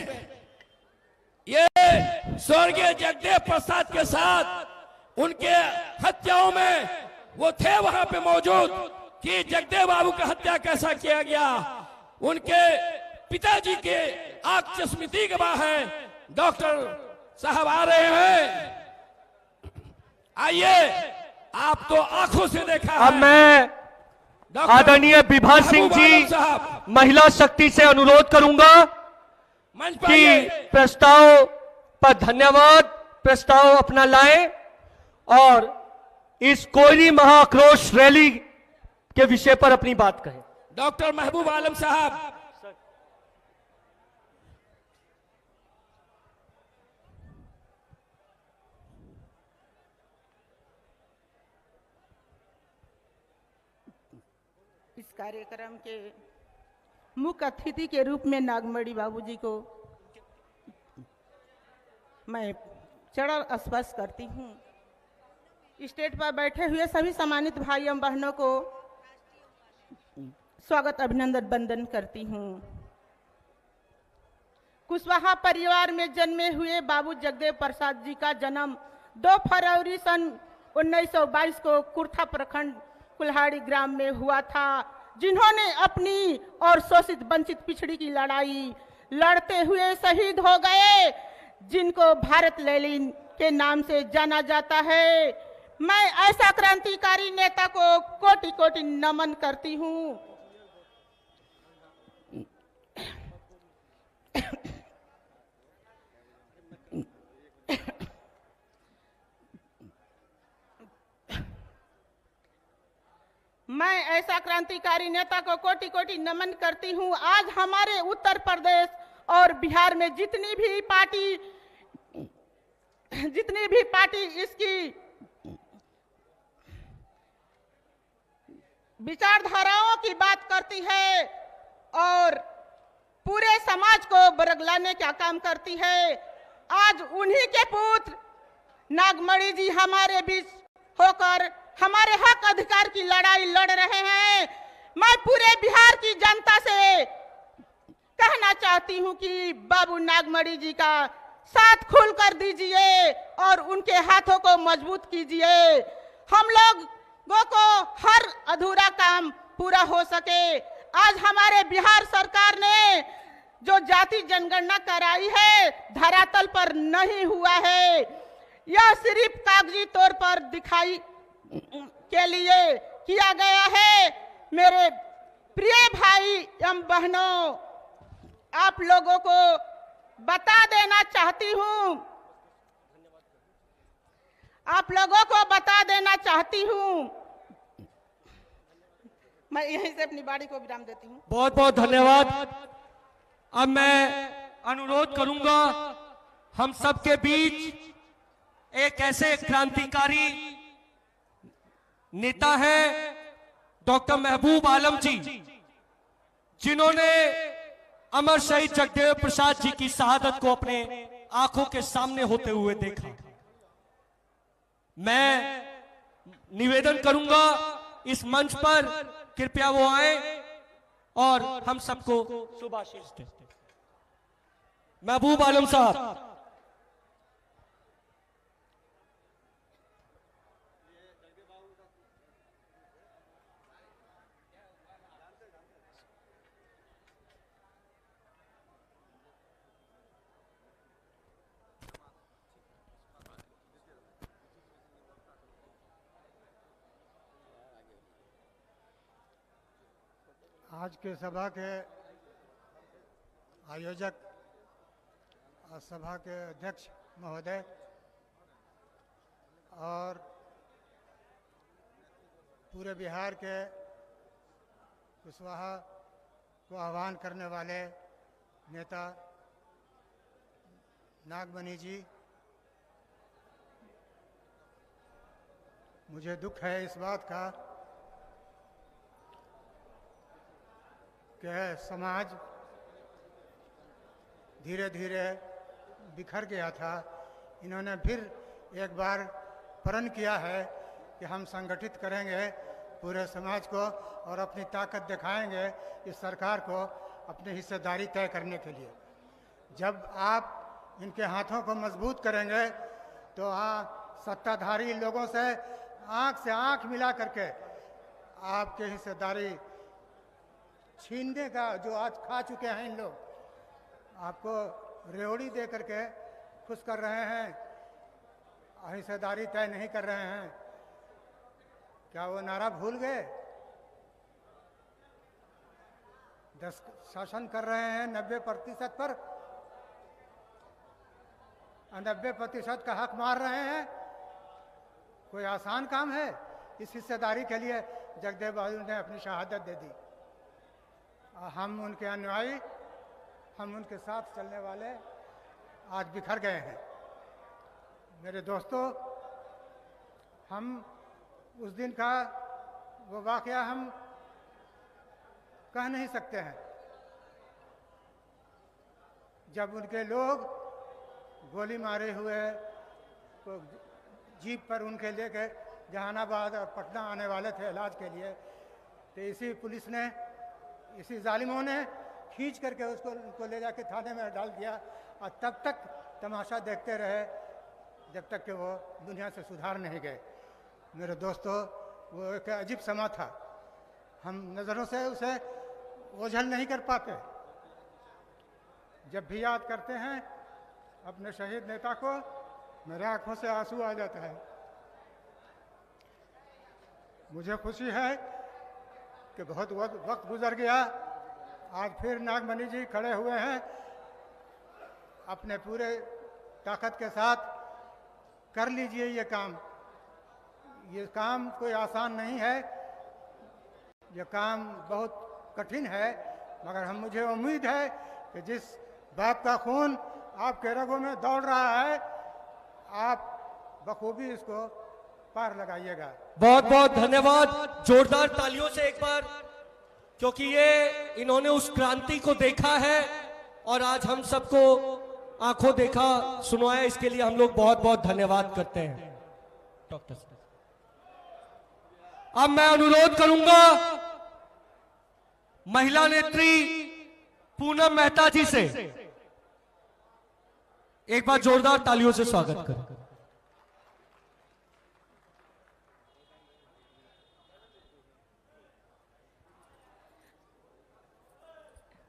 ये स्वर्गीय जगदेव प्रसाद के साथ उनके हत्याओं में वो थे वहां पे मौजूद कि जगदेव बाबू का हत्या कैसा किया गया। उनके पिताजी के आंख चश्मिती गवाह हैं, डॉक्टर साहब आ रहे हैं। आइए आप तो आंखों से देखा अब है। मैं आदरणीय विभास सिंह जी महिला शक्ति से अनुरोध करूंगा कि प्रस्ताव पर धन्यवाद, प्रस्ताव अपना लाएं और इस कोयरी महाआक्रोश रैली के विषय पर अपनी बात कहें। डॉक्टर महबूब आलम साहब। इस कार्यक्रम के मुख्य अतिथि के रूप में नागमणि बाबूजी को मैं चरण स्पर्श करती हूँ। स्टेज पर बैठे हुए सभी सम्मानित भाई एवं बहनों को स्वागत अभिनंदन वंदन करती हूँ। कुशवाहा परिवार में जन्मे हुए बाबू जगदेव प्रसाद जी का जन्म 2 फरवरी सन 1922 को कुर्था प्रखंड कुल्हाड़ी ग्राम में हुआ था, जिन्होंने अपनी और शोषित वंचित पिछड़ी की लड़ाई लड़ते हुए शहीद हो गए, जिनको भारत लेनिन के नाम से जाना जाता है। मैं ऐसा क्रांतिकारी नेता को कोटि कोटि नमन करती हूँ। मैं ऐसा क्रांतिकारी नेता को कोटि कोटि नमन करती हूँ। आज हमारे उत्तर प्रदेश और बिहार में जितनी भी पार्टी इसकी विचारधाराओं की बात करती है और पूरे समाज को बरगलाने का काम करती है, आज उन्हीं के पुत्र नागमणि जी हमारे बीच होकर हमारे हक अधिकार की लड़ाई लड़ रहे हैं। मैं पूरे बिहार की जनता से कहना चाहती हूं कि बाबू नागमणि जी का साथ खुल कर दीजिए और उनके हाथों को मजबूत कीजिए। हम लोगों को हर अधूरा काम पूरा हो सके। आज हमारे बिहार सरकार ने जो जाति जनगणना कराई है, धरातल पर नहीं हुआ है, यह सिर्फ कागजी तौर पर दिखाई के लिए किया गया है। मेरे प्रिय भाई एवं बहनों, आप लोगों को बता देना चाहती हूँ, मैं यहीं से अपनी बाड़ी को विराम देती हूँ। बहुत बहुत धन्यवाद। अब मैं अनुरोध करूंगा हम सबके बीच एक ऐसे क्रांतिकारी नेता हैं डॉक्टर महबूब आलम जी, जिन्होंने अमर शहीद जगदेव प्रसाद जी की शहादत को अपने आंखों के सामने होते हुए देखा। मैं निवेदन करूंगा इस मंच पर कृपया वो आए और हम सबको शुभाशीष दें। महबूब आलम साहब। आज के सभा के आयोजक और सभा के अध्यक्ष महोदय और पूरे बिहार के कुशवाहा को आह्वान करने वाले नेता नागमणि जी, मुझे दुख है इस बात का कि समाज धीरे धीरे बिखर गया था। इन्होंने फिर एक बार प्रण किया है कि हम संगठित करेंगे पूरे समाज को और अपनी ताकत दिखाएंगे इस सरकार को अपनी हिस्सेदारी तय करने के लिए। जब आप इनके हाथों को मजबूत करेंगे तो सत्ताधारी लोगों से आंख मिला करके आपके हिस्सेदारी छीनने का जो आज खा चुके हैं इन लोग, आपको रेवड़ी दे करके खुश कर रहे हैं, हिस्सेदारी तय नहीं कर रहे हैं। क्या वो नारा भूल गए? शासन कर रहे हैं 90% पर, 90% का हक मार रहे हैं। कोई आसान काम है? इस हिस्सेदारी के लिए जगदेव बहादुर ने अपनी शहादत दे दी। हम उनके अनुयायी, हम उनके साथ चलने वाले आज बिखर गए हैं। मेरे दोस्तों, हम उस दिन का वो वाकया हम कह नहीं सकते हैं, जब उनके लोग गोली मारे हुए तो जीप पर उनके लेके जहानाबाद और पटना आने वाले थे इलाज के लिए, तो इसी पुलिस ने, इसी जालिमों ने खींच करके उनको ले जाके थाने में डाल दिया और तब तक तमाशा देखते रहे जब तक कि वो दुनिया से सुधार नहीं गए। मेरे दोस्तों, वो एक अजीब समा था, हम नज़रों से उसे ओझल नहीं कर पाते। जब भी याद करते हैं अपने शहीद नेता को, मेरे आंखों से आंसू आ जाता है। मुझे खुशी है कि बहुत वक्त गुजर गया, आज फिर नागमणि जी खड़े हुए हैं अपने पूरे ताकत के साथ। कर लीजिए ये काम कोई आसान नहीं है, ये काम बहुत कठिन है, मगर मुझे उम्मीद है कि जिस बाप का खून आपके रगों में दौड़ रहा है, आप बखूबी इसको पार लगाइएगा। बहुत बहुत धन्यवाद, जोरदार तालियों से एक बार, क्योंकि ये इन्होंने उस क्रांति को देखा है और आज हम सबको आंखों देखा सुनाया, इसके लिए हम लोग बहुत बहुत धन्यवाद करते हैं। डॉक्टर साहब, अब मैं अनुरोध करूंगा महिला नेत्री पूनम मेहता जी से, एक बार जोरदार तालियों से स्वागत करें।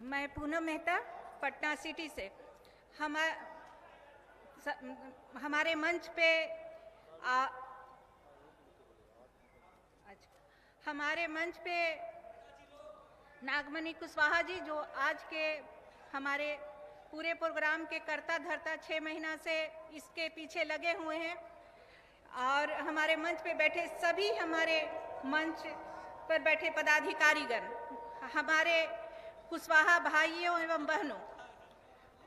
मैं पूनम मेहता पटना सिटी से, हमारे मंच पे नागमणि कुशवाहा जी, जो आज के हमारे पूरे प्रोग्राम के कर्ता धर्ता 6 महीना से इसके पीछे लगे हुए हैं, और हमारे मंच पे बैठे सभी, हमारे मंच पर बैठे पदाधिकारीगण, हमारे कुशवाहा भाइयों एवं बहनों,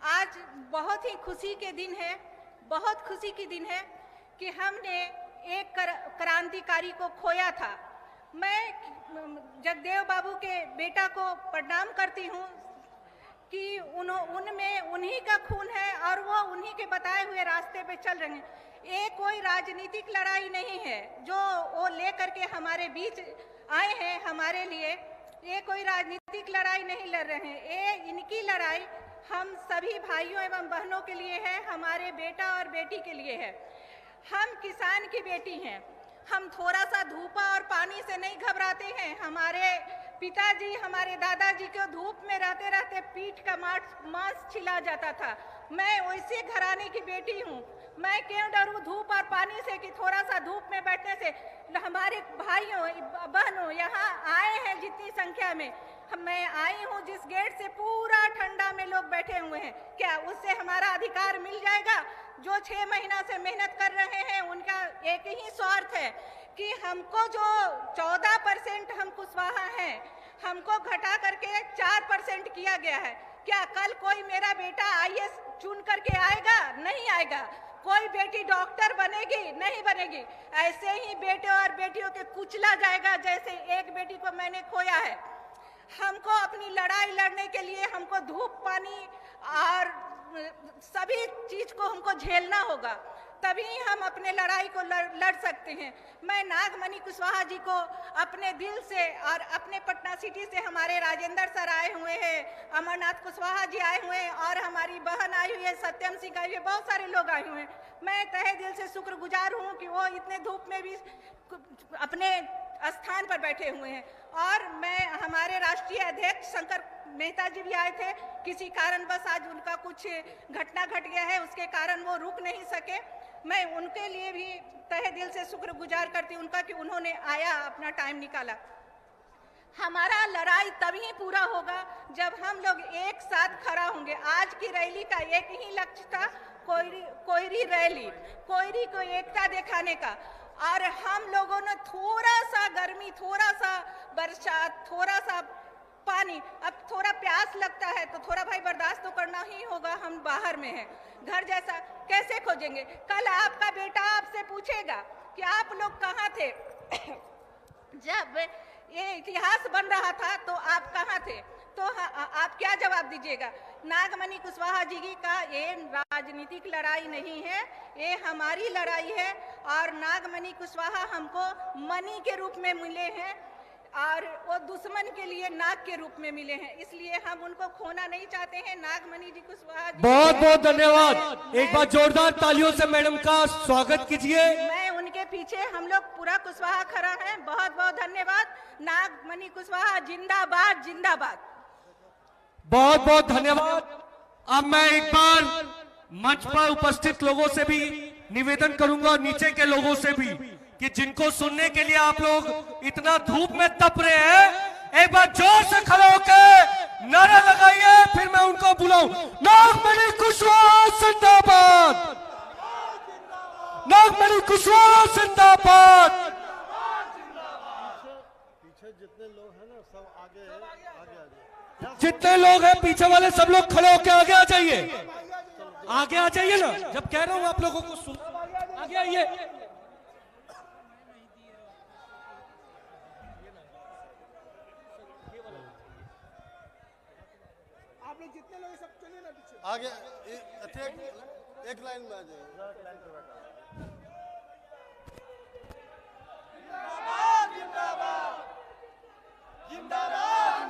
आज बहुत ही खुशी के दिन है, बहुत खुशी के दिन है कि हमने एक क्रांतिकारी को खोया था। मैं जगदेव बाबू के बेटा को प्रणाम करती हूँ कि उनमें उन्हीं का खून है और वो उन्हीं के बताए हुए रास्ते पे चल रहे हैं। ये कोई राजनीतिक लड़ाई नहीं है जो वो लेकर के हमारे बीच आए हैं हमारे लिए, ये कोई राजनीतिक लड़ाई नहीं लड़ रहे हैं, ये इनकी लड़ाई हम सभी भाइयों एवं बहनों के लिए है, हमारे बेटा और बेटी के लिए है। हम किसान की बेटी हैं, हम थोड़ा सा धूपा और पानी से नहीं घबराते हैं। हमारे पिताजी, हमारे दादाजी को धूप में रहते रहते पीठ का मांस छिला जाता था। मैं वैसे घराने की बेटी हूँ, मैं क्यों डरूं धूप और पानी से कि थोड़ा सा धूप में बैठने से। हमारे भाइयों बहनों यहाँ आए हैं जितनी संख्या में, मैं आई हूँ जिस गेट से पूरा ठंडा में लोग बैठे हुए हैं, क्या उससे हमारा अधिकार मिल जाएगा? जो 6 महीना से मेहनत कर रहे हैं उनका एक ही स्वार्थ है कि हमको जो 14% हम कुशवाहा हैं, हमको घटा करके 4% किया गया है। क्या कल कोई मेरा बेटा IAS चुन करके आएगा? नहीं आएगा। कोई बेटी डॉक्टर बनेगी? नहीं बनेगी। ऐसे ही बेटे और बेटियों के कुचला जाएगा, जैसे एक बेटी को मैंने खोया है। हमको अपनी लड़ाई लड़ने के लिए हमको धूप पानी और सभी चीज को हमको झेलना होगा, तभी हम अपने लड़ाई को लड़ सकते हैं। मैं नागमणि कुशवाहा जी को अपने दिल से और अपने पटना सिटी से हमारे राजेंद्र सर आए हुए हैं, अमरनाथ कुशवाहा जी आए हुए हैं और हमारी बहन आई हुई है, सत्यम सिंह आई हुई है, बहुत सारे लोग आए हुए हैं। मैं तहे दिल से शुक्रगुजार हूँ कि वो इतने धूप में भी अपने स्थान पर बैठे हुए हैं। और मैं हमारे राष्ट्रीय अध्यक्ष शंकर मेहता जी भी आए थे, किसी कारणवश आज उनका कुछ घटना घट गया है, उसके कारण वो रुक नहीं सके। मैं उनके लिए भी तहे दिल से शुक्रगुजार करती हूँ उनका कि उन्होंने आया, अपना टाइम निकाला। हमारा लड़ाई तभी पूरा होगा जब हम लोग एक साथ खड़ा होंगे। आज की रैली का एक ही लक्ष्य था, कोयरी रैली, कोयरी को एकता दिखाने का। और हम लोगों ने थोड़ा सा गर्मी, थोड़ा सा बरसात, थोड़ा सा पानी, अब थोड़ा प्यास लगता है तो थोड़ा भाई बर्दाश्त तो करना ही होगा। हम बाहर में हैं, घर जैसा कैसे खोजेंगे? कल आपका बेटा आपसे पूछेगा कि आप लोग कहाँ थे जब ये इतिहास बन रहा था, तो आप कहाँ थे? तो आप क्या जवाब दीजिएगा? नागमणि कुशवाहा जी का ये राजनीतिक लड़ाई नहीं है, ये हमारी लड़ाई है। और नागमणि कुशवाहा हमको मणि के रूप में मिले हैं और वो दुश्मन के लिए नाग के रूप में मिले हैं, इसलिए हम उनको खोना नहीं चाहते हैं। नागमणि जी कुशवाहा जी, बहुत बहुत धन्यवाद। एक बार जोरदार तालियों से मैडम का स्वागत कीजिए। मैं उनके पीछे, हम लोग पूरा कुशवाहा खड़ा है। बहुत बहुत धन्यवाद। नागमणि कुशवाहा जिंदाबाद, जिंदाबाद। बहुत बहुत धन्यवाद। अब मैं एक बार मंच पर उपस्थित लोगों से भी निवेदन करूंगा और नीचे के लोगों से भी कि जिनको सुनने के लिए आप लोग इतना धूप में तप रहे हैं, एक बार जोर से खड़े होकर नारा लगाइए, फिर मैं उनको बुलाऊं। नागमणि कुशवाहा जिंदाबाद, नागमणि कुशवाहा जिंदाबाद। पीछे जितने लोग हैं ना सब आगे आगे जितने लोग हैं पीछे वाले सब लोग खड़े होकर आगे आ जाइए, आगे आ जाइए ना। जब कह रहा हूं आप लोगों को सुन, आगे आइए। आप लोग जितने लोग सब चलिए ना पीछे आगे, एक लाइन में आ जाइए। जिंदाबाद, जिंदाबाद, जिंदाबाद,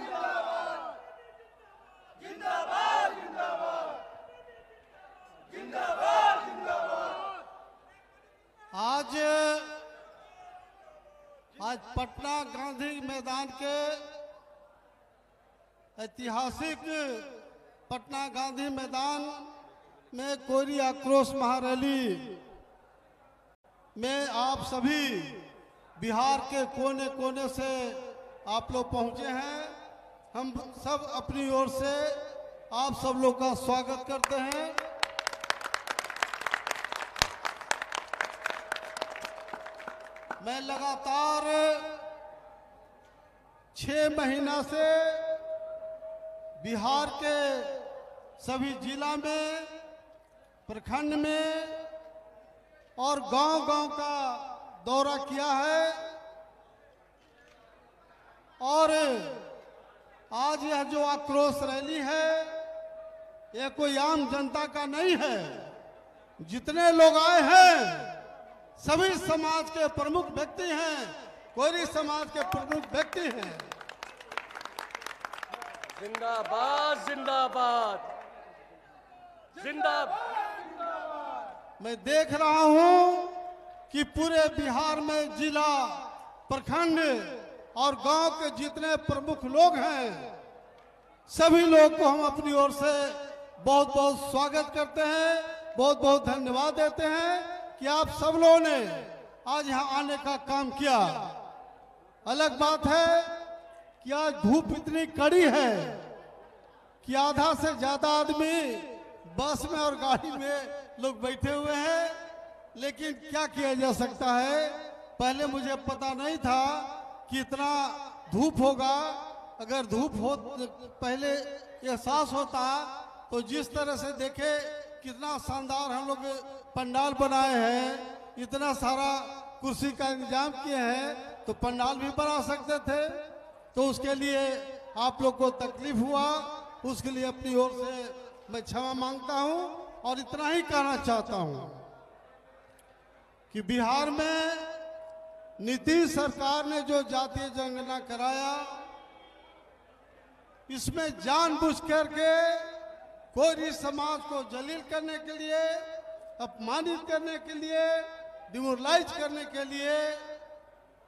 जिंदाबाद, जिंदाबाद, जिंदाबाद, जिंदाबाद। आज पटना गांधी मैदान के ऐतिहासिक पटना गांधी मैदान में कोयरी आक्रोश महारैली में आप सभी बिहार के कोने कोने से आप लोग पहुंचे हैं। हम सब अपनी ओर से आप सब लोग का स्वागत करते हैं। मैं लगातार 6 महीना से बिहार के सभी जिला में, प्रखंड में और गांव-गांव का दौरा किया है और आज यह जो आक्रोश रैली है, यह कोई आम जनता का नहीं है। जितने लोग आए हैं सभी समाज के प्रमुख व्यक्ति हैं, कोयरी समाज के प्रमुख व्यक्ति हैं। जिंदाबाद, जिंदाबाद, जिंदाबाद। मैं देख रहा हूं कि पूरे बिहार में जिला, प्रखंड और गांव के जितने प्रमुख लोग हैं, सभी लोग को हम अपनी ओर से बहुत बहुत स्वागत करते हैं, बहुत बहुत धन्यवाद देते हैं कि आप सब लोगों ने आज यहाँ आने का काम किया। अलग बात है कि आज धूप इतनी कड़ी है कि आधा से ज्यादा आदमी बस में और गाड़ी में लोग बैठे हुए हैं, लेकिन क्या किया जा सकता है। पहले मुझे पता नहीं था कि इतना धूप होगा। अगर धूप हो पहले एहसास होता तो जिस तरह से देखे कितना शानदार हम लोग पंडाल बनाए हैं, इतना सारा कुर्सी का इंतजाम किए हैं, तो पंडाल भी बना सकते थे। तो उसके लिए आप लोग को तकलीफ हुआ, उसके लिए अपनी ओर से मैं क्षमा मांगता हूं और इतना ही कहना चाहता हूं कि बिहार में नीतीश सरकार ने जो जातीय जनगणना कराया, इसमें जानबूझ करके कोयरी समाज को जलील करने के लिए, अपमानित करने के लिए, डिमोरलाइज करने के लिए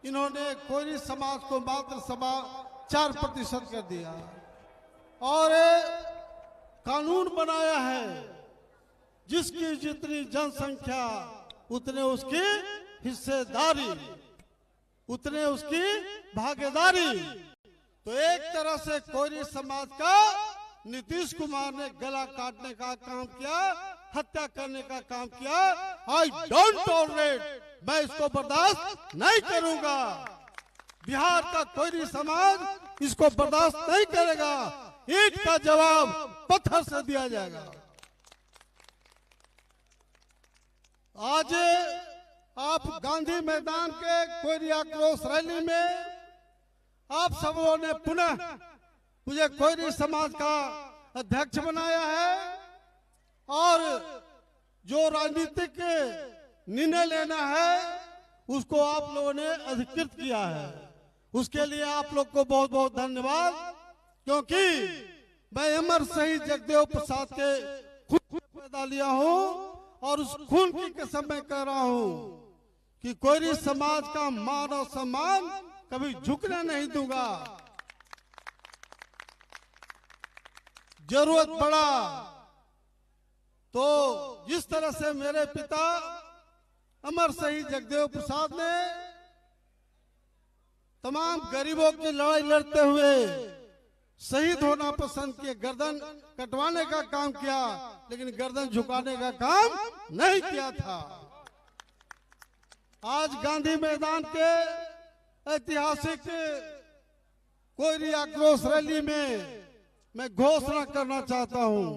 इन्होंने कोयरी समाज को मात्र 4% कर दिया और कानून बनाया है जिसकी जितनी जनसंख्या उतने उसकी हिस्सेदारी, उतने उसकी भागीदारी। तो एक तरह से कोयरी समाज का नीतीश कुमार ने गला काटने का काम किया, हत्या करने का काम किया। आई डोंट टॉलरेट, मैं इसको बर्दाश्त नहीं करूंगा। बिहार का कोयरी समाज इसको बर्दाश्त नहीं करेगा। ईंट का जवाब पत्थर से दिया जाएगा। आज आप गांधी मैदान के कोयरी आक्रोश रैली में आप सबों ने पुनः मुझे कोयरी समाज का अध्यक्ष बनाया है और जो राजनीतिक निर्णय लेना है उसको आप लोगों ने अधिकृत किया है। उसके लिए आप लोग को बहुत बहुत धन्यवाद, क्योंकि मैं अमर शहीद जगदेव प्रसाद के खून पैदा लिया हूं और उस खून की कसम मैं कह रहा हूं कि कोयरी समाज का मान और सम्मान कभी झुकने नहीं दूंगा। जरूरत पड़ा तो जिस तरह से मेरे पिता अमर शहीद जगदेव प्रसाद ने तमाम गरीबों की लड़ाई लड़ते हुए शहीद होना पसंद किए, गर्दन कटवाने का काम किया लेकिन गर्दन झुकाने का काम नहीं किया था। आज गांधी मैदान के ऐतिहासिक कोयरी आक्रोश रैली में मैं घोषणा करना चाहता हूं,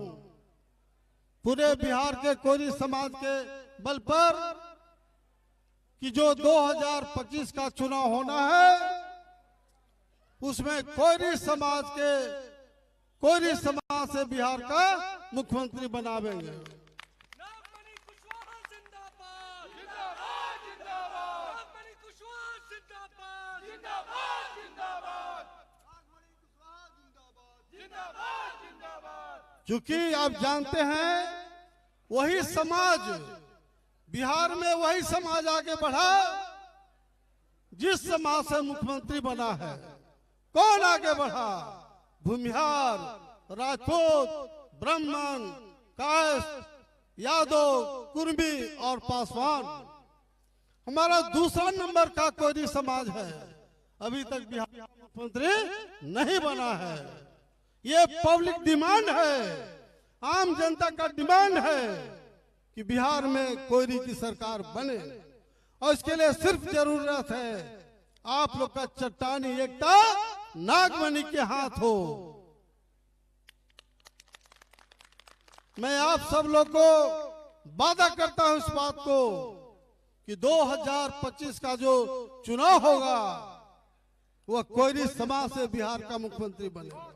पूरे बिहार के कोयरी समाज के बल पर कि जो 2025 का चुनाव होना है उसमें कोयरी समाज से बिहार का मुख्यमंत्री बनावेंगे। क्योंकि आप जानते हैं वही समाज बिहार में वही समाज आगे बढ़ा जिस समाज से मुख्यमंत्री बना है। कौन आगे बढ़ा? भूमिहार, राजपूत, ब्राह्मण, कायस्थ, यादव, कुर्मी और पासवान। हमारा दूसरा नंबर का कोयरी समाज है, अभी तक बिहार का मुख्यमंत्री नहीं बना है। ये पब्लिक डिमांड है, आम जनता का डिमांड है कि बिहार में कोयरी की सरकार बने और इसके लिए सिर्फ जरूरत है आप लोग का चट्टानी एकता नागमणि के हाथ हो। मैं आप सब लोग को वादा करता हूं इस बात को कि 2025 का जो चुनाव होगा वह कोयरी समाज से बिहार का मुख्यमंत्री बनेगा।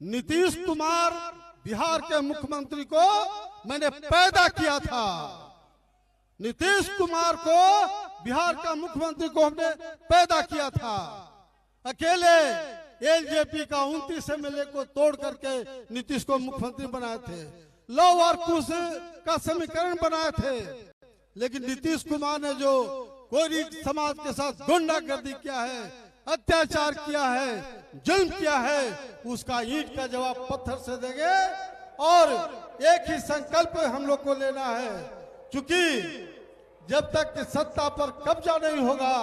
नीतीश कुमार बिहार के मुख्यमंत्री को मैंने पैदा किया था। नीतीश कुमार को बिहार का मुख्यमंत्री को हमने पैदा किया था। अकेले एलजेपी का 29 एमएलए को तोड़ करके नीतीश को मुख्यमंत्री बनाए थे, लॉ और कुश का समीकरण बनाए थे। लेकिन नीतीश कुमार ने जो कोयरी समाज के साथ गुंडागर्दी किया है, अत्याचार किया है, जुल्म किया है, उसका ईंट का जवाब पत्थर से देंगे। और एक ही संकल्प हम लोग को लेना है, क्योंकि जब तक सत्ता पर कब्जा नहीं होगा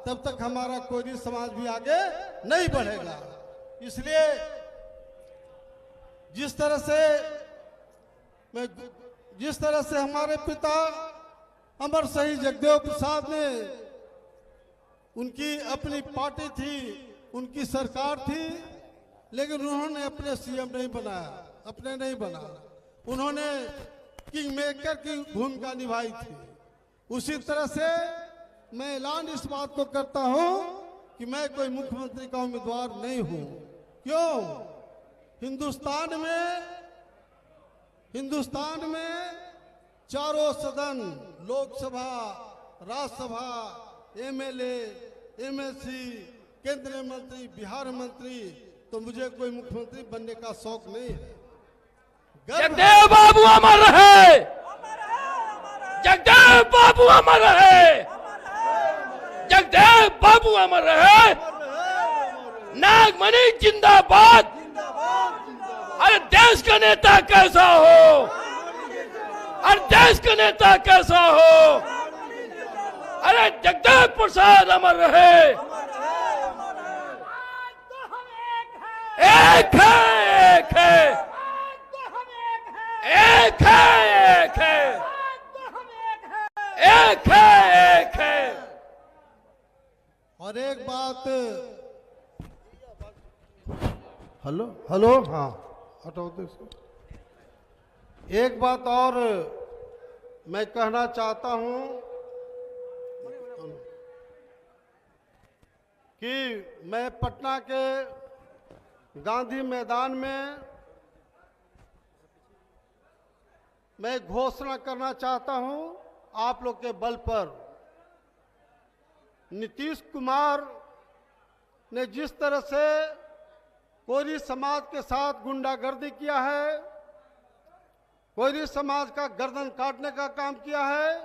तब तक हमारा कोयरी समाज भी आगे नहीं बढ़ेगा। इसलिए जिस तरह से हमारे पिता अमर शहीद जगदेव प्रसाद ने, उनकी अपनी पार्टी थी, उनकी सरकार थी, लेकिन उन्होंने अपने सीएम नहीं बनाया, अपने नहीं बना, उन्होंने किंग मेकर की भूमिका निभाई थी। उसी तरह से मैं ऐलान इस बात को करता हूं कि मैं कोई मुख्यमंत्री का उम्मीदवार नहीं हूं। क्यों? हिंदुस्तान में चारों सदन, लोकसभा, राज्यसभा, एमएलए, एमएलसी, केंद्रीय मंत्री, बिहार मंत्री, तो मुझे कोई मुख्यमंत्री बनने का शौक नहीं है। जगदेव बाबू अमर रहे, जगदेव बाबू अमर रहे। जगदेव बाबू अमर रहे, नागमणि जिंदाबाद। अरे देश का नेता कैसा हो, अरे देश का नेता कैसा हो, अरे जगदेव प्रसाद अमर रहे। एक है, एक है, एक है, एक है, एक है, एक है। और एक बात, हेलो हेलो, हाँ हटाओ तो इसको। एक बात और मैं कहना चाहता हूं कि मैं पटना के गांधी मैदान में मैं घोषणा करना चाहता हूं आप लोग के बल पर। नीतीश कुमार ने जिस तरह से कोरी समाज के साथ गुंडागर्दी किया है, कोरी समाज का गर्दन काटने का काम किया है,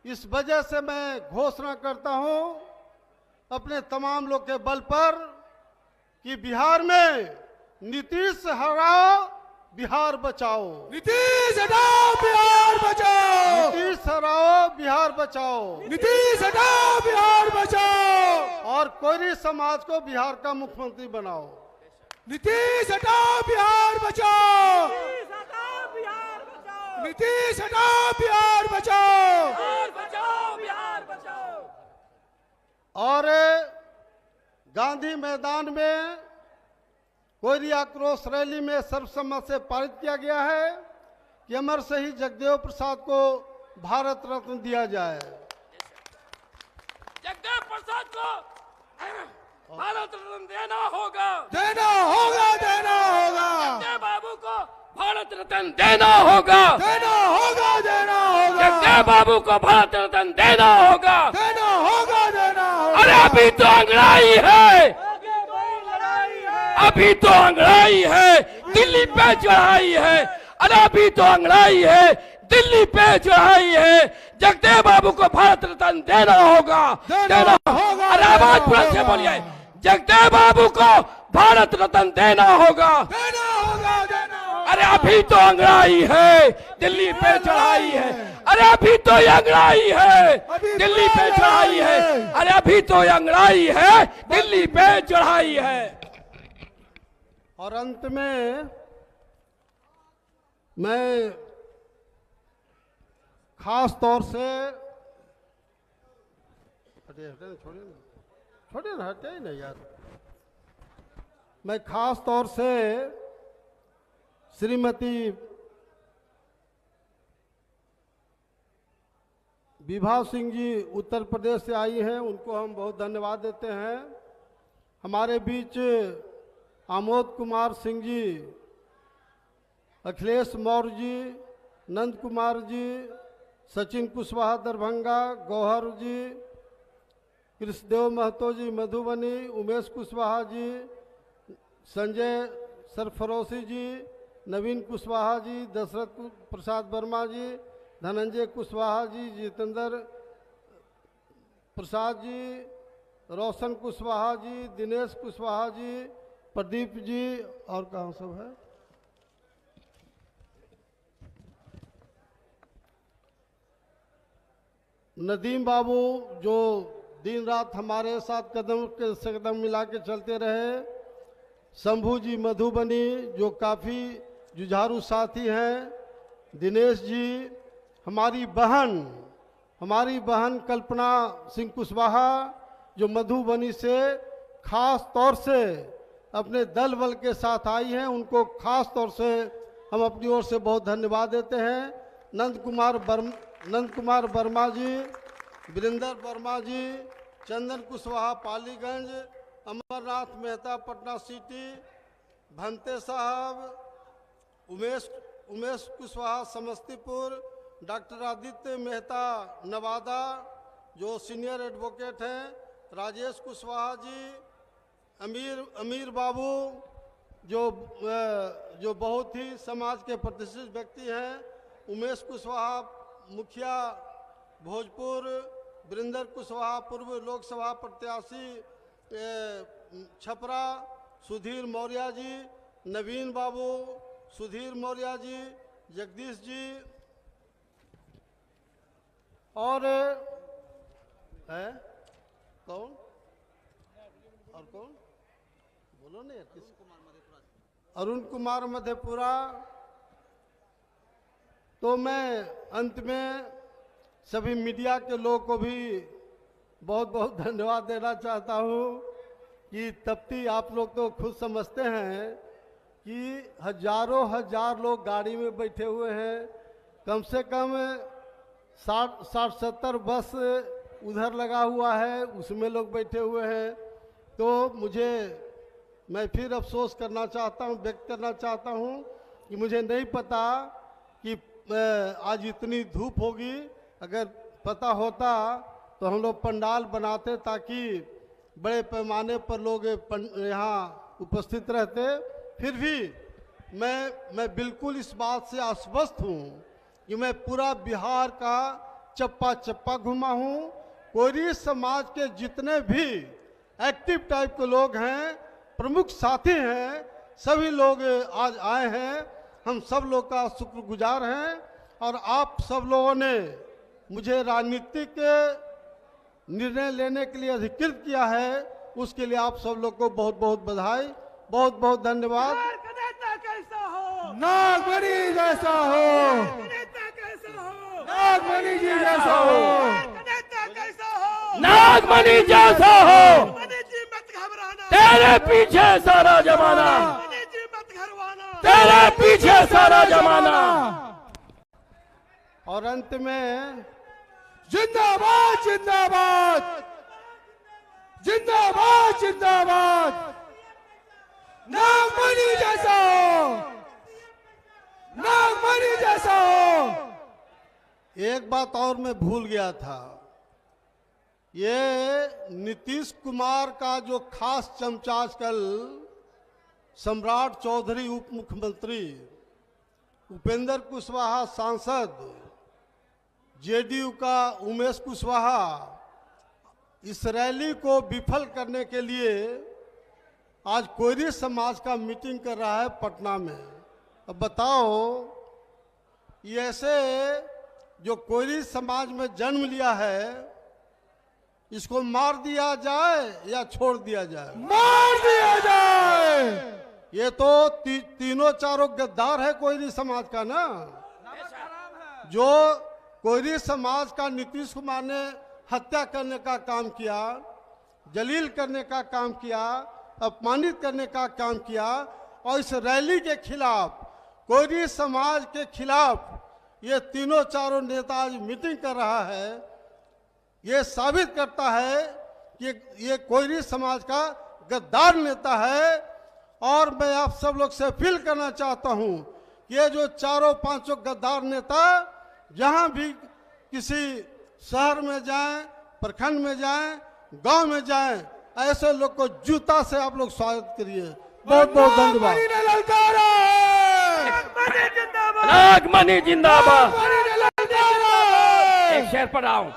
इस वजह से मैं घोषणा करता हूं अपने तमाम लोग के बल पर कि बिहार में नीतीश हटाओ, बिहार बचाओ। नीतीश हटाओ, बिहार बचाओ। नीतीश हटाओ, बिहार बचाओ। नीतीश हटाओ, बिहार बचाओ। और कोरी समाज को बिहार का मुख्यमंत्री बनाओ। नीतीश हटाओ, बिहार बचाओ। नीतीश हटाओ, बिहार बचाओ। बिहार बचाओ। और गांधी मैदान में कोरी आक्रोश रैली में सर्वसम्मत से पारित किया गया है कि अमर शहीद जगदेव प्रसाद को भारत रत्न दिया जाए। जगदेव प्रसाद को भारत रत्न देना होगा, देना होगा, देना होगा। जगदेव बाबू को भारत रत्न देना होगा, देना होगा, देना होगा। जगदेव बाबू को भारत रत्न देना होगा, देना होगा, देना होगा। अरे अभी तो अंगड़ाई है, अभी तो अंगड़ाई है, दिल्ली पे चढ़ाई है। अरे अभी तो अंगड़ाई है, दिल्ली पे चढ़ाई है। जगदेव बाबू को भारत रत्न देना होगा, देना होगा। अरे आवाज बुलंद से बोलिए, जगदेव बाबू को भारत रत्न देना होगा, देना होगा, देना होगा। अरे अभी तो अंगड़ाई है, दिल्ली पे चढ़ाई है। अरे अभी तो अंगड़ाई है, दिल्ली पे चढ़ाई है। अरे अभी तो अंगड़ाई है, दिल्ली पे चढ़ाई है। और अंत में मैं खास तौर से छोड़िए ना, हटे ही नहीं यार। मैं खास तौर से श्रीमती विभा सिंह जी उत्तर प्रदेश से आई हैं, उनको हम बहुत धन्यवाद देते हैं। हमारे बीच आमोद कुमार सिंह जी, अखिलेश मौर्य जी, नंद कुमार जी, सचिन कुशवाहा दरभंगा, गौहर जी, कृष्णदेव महतो जी मधुबनी, उमेश कुशवाहा जी, संजय सरफरोशी जी, नवीन कुशवाहा जी, दशरथ प्रसाद वर्मा जी, धनंजय कुशवाहा जी, जितेंद्र प्रसाद जी, रोशन कुशवाहा जी, दिनेश कुशवाहा जी, प्रदीप जी, और कहाँ सब है, नदीम बाबू जो दिन रात हमारे साथ कदम से कदम मिला के चलते रहे, शंभू जी मधुबनी जो काफ़ी जुझारू साथी हैं, दिनेश जी, हमारी बहन कल्पना सिंह कुशवाहा जो मधुबनी से खास तौर से अपने दल बल के साथ आई हैं, उनको खास तौर से हम अपनी ओर से बहुत धन्यवाद देते हैं। नंद कुमार वर्मा जी, वीरेंद्र वर्मा जी, चंदन कुशवाहा पालीगंज, अमरनाथ मेहता पटना सिटी, भंते साहब, उमेश कुशवाहा समस्तीपुर, डॉक्टर आदित्य मेहता नवादा जो सीनियर एडवोकेट हैं, राजेश कुशवाहा जी, अमीर बाबू जो बहुत ही समाज के प्रतिष्ठित व्यक्ति हैं, उमेश कुशवाहा मुखिया भोजपुर, वीरेंद्र कुशवाहा पूर्व लोकसभा प्रत्याशी छपरा, सुधीर मौर्य जी, नवीन बाबू, सुधीर मौर्य जी, जगदीश जी और है कौन और कौन बोलो नहीं, अरुण कुमार मधेपुरा। तो मैं अंत में सभी मीडिया के लोग को भी बहुत बहुत धन्यवाद देना चाहता हूँ कि तप्ती आप लोग तो खुद समझते हैं कि हजारों हजार लोग गाड़ी में बैठे हुए हैं, कम से कम 60-70 बस उधर लगा हुआ है, उसमें लोग बैठे हुए हैं। तो मैं फिर अफसोस करना चाहता हूँ, व्यक्त करना चाहता हूँ कि मुझे नहीं पता कि आज इतनी धूप होगी। अगर पता होता तो हम लोग पंडाल बनाते ताकि बड़े पैमाने पर लोग यहाँ उपस्थित रहते। फिर भी मैं बिल्कुल इस बात से आश्वस्त हूँ कि मैं पूरा बिहार का चप्पा चप्पा घुमा हूँ। कोरी समाज के जितने भी एक्टिव टाइप के लोग हैं, प्रमुख साथी हैं, सभी लोग आज आए हैं। हम सब लोग का शुक्रगुजार हैं और आप सब लोगों ने मुझे राजनीतिक निर्णय लेने के लिए अधिकृत किया है, उसके लिए आप सब लोग को बहुत बहुत बधाई, बहुत बहुत धन्यवाद। नागमणि जैसा हो, नागमणि जी जैसा हो, नागमणि जैसा हो, तेरे पीछे सारा जमाना, तेरे पीछे सारा जमाना। और अंत में जिंदाबाद जिंदाबाद जिंदाबाद जिंदाबाद, नागमणि जैसा हो, नागमणि जैसा हो। एक बात और मैं भूल गया था, ये नीतीश कुमार का जो खास चमचा आजकल सम्राट चौधरी उप मुख्यमंत्री, उपेंद्र कुशवाहा सांसद, जेडीयू का उमेश कुशवाहा, इस रैली को विफल करने के लिए आज कोयरी समाज का मीटिंग कर रहा है पटना में। अब बताओ, ये ऐसे जो कोयरी समाज में जन्म लिया है, इसको मार दिया जाए या छोड़ दिया जाए? मार दिया जाए। ये तो तीनों चारों गद्दार है कोयरी समाज का ना। जो कोयरी समाज का नीतीश कुमार ने हत्या करने का काम किया, जलील करने का काम किया, अपमानित करने का काम किया, और इस रैली के खिलाफ, कोयरी समाज के खिलाफ ये तीनों चारों नेता आज मीटिंग कर रहा है। ये साबित करता है कि ये कोयरी समाज का गद्दार नेता है। और मैं आप सब लोग से अपील करना चाहता हूं कि ये जो चारों पांचों गद्दार नेता जहां भी किसी शहर में जाएं, प्रखंड में जाएं, गांव में जाएं, ऐसे लोग को जूता से आप लोग स्वागत करिए। बहुत बहुत धन्यवाद। नागमणि जिंदाबाद। एक शेर पर आऊं,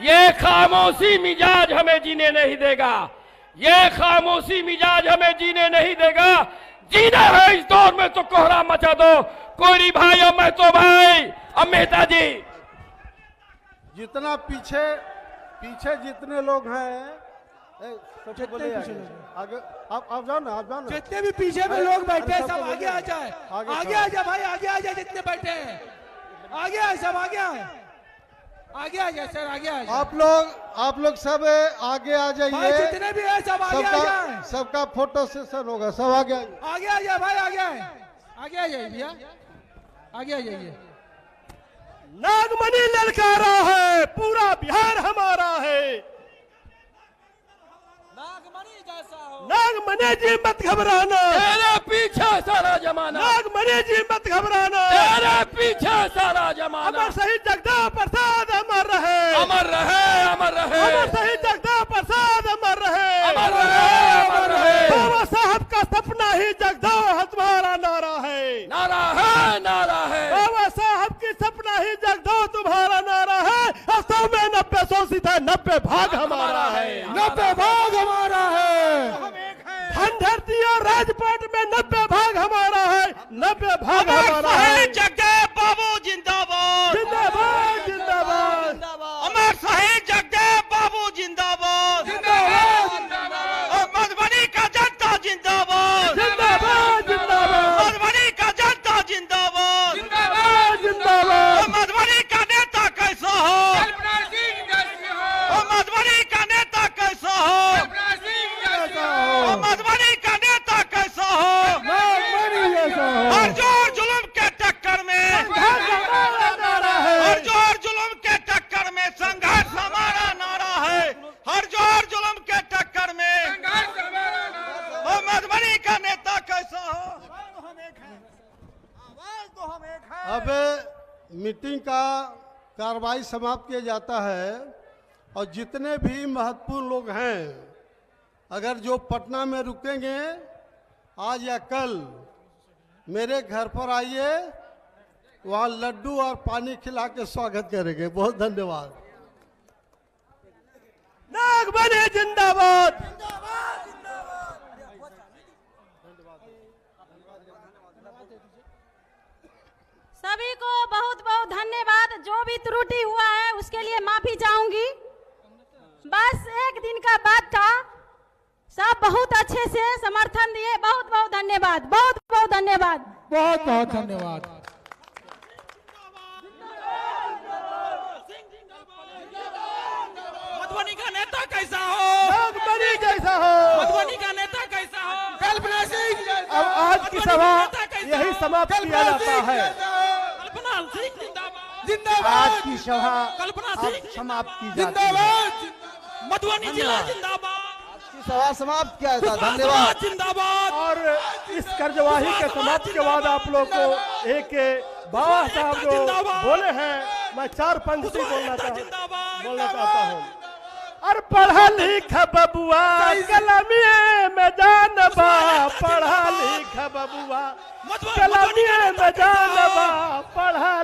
ये खामोशी मिजाज हमें जीने नहीं देगा, ये खामोशी मिजाज हमें जीने नहीं देगा। जीना है इस दौर में तो कोहरा मचा दो, कोयरी भाई और महतो भाई और मेहता जी। जितना पीछे जितने लोग हैं, आगे आप जाओ ना, आप जाओ ना। जितने भी पीछे में लोग बैठे हैं सब आगे आ जाए, आगे आ जाए भाई, आगे आ जाए। जितने बैठे हैं आगे आए, सब आगे आए, आगे आ जाए सर, आगे आ जाए। आप लोग सब आगे आ जाइए। जितने भी है सब आगे आ जाए। सबका फोटो सेशन होगा, सब आगे आगे आ जाए भाई, आगे आए, आगे आ जाइए भैया, आगे आ जाइए। नागमणि ललकारा है, पूरा बिहार हमारा है। नागमणि जी मत घबराना, तेरे पीछे सारा जमाना। नागमणि जी मत घबराना, तेरे पीछे सारा जमाना। अमर शहीद जगदा प्रसाद अमर रहे, अमर रहे, अमर रहे। अमर शहीद जगदा प्रसाद अमर रहे, अमर रहे, अमर रहे। बाबा साहब का सपना ही जगदा तुम्हारा नारा है, नारा है, नारा है। बाबा साहब की सपना ही जगदा तुम्हारा नारा है। वास्तव में 90 शोषित है, 90 भाग हमारा है, 90 भाग हमारा है। धनधरती और राजपाट में 90 भाग हमारा है, 90 भाग हमारा है। जगदेव बाबू जिंदाबाद, जिंदाबाद जिंदाबाद। अमर शहीद जगदेव बाबू जिंदाबाद, मधुबनी का जनता जिंदाबाद, जिंदाबाद जिंदाबाद। मधुबनी का जनता जिंदाबाद, जिंदाबाद। मधुबनी का नेता कैसा हो, मधुबनी का नेता कैसा हो, मधुबनी का नेता कैसा हो, हर जोर जुल्म के टक्कर में, हर जोर जुल्म के टक्कर में संघर्ष हमारा नारा है, हर जोर जुल्म के टक्कर में मधुबनी का नेता कैसा हो। अब मीटिंग का कार्रवाई समाप्त किया जाता है और जितने भी महत्वपूर्ण लोग हैं अगर जो पटना में रुकेंगे आज या कल मेरे घर पर आइए, वहाँ लड्डू और पानी खिला के स्वागत करेंगे। बहुत धन्यवाद। नागमणि जिंदाबाद। सभी को बहुत बहुत धन्यवाद। जो भी त्रुटि हुआ है उसके लिए माफी चाहूंगी। बस एक दिन का बात था, सब बहुत अच्छे से समर्थन दिए। बहुत बहुत धन्यवाद, बहुत बहुत धन्यवाद, बहुत बहुत धन्यवाद। मधुबनी का नेता कैसा हो, नागमणि जैसा हो, मधुबनी का नेता कैसा हो, कल्पना सिंह। अब आज की सभा यही समाप्त किया जाता है। कल्पना सिंह जिंदाबाद। आज की सभा कल्पना अब सिंह समाप्त की जाती है। मधुबनी जिला जिंदाबाद। सभा समाप्त किया था। धन्यवाद जिंदाबाद। और इस कार्यवाही के समाप्त के बाद आप लोग को एक बाबा साहब जो बोले हैं, मैं 4 पंक्ति बोलना चाहता हूँ। और पढ़ा लिखा बबुआ कलमिए में जानबा, पढ़ा लिखा बबुआ कलमिए में जानबा, पढ़ा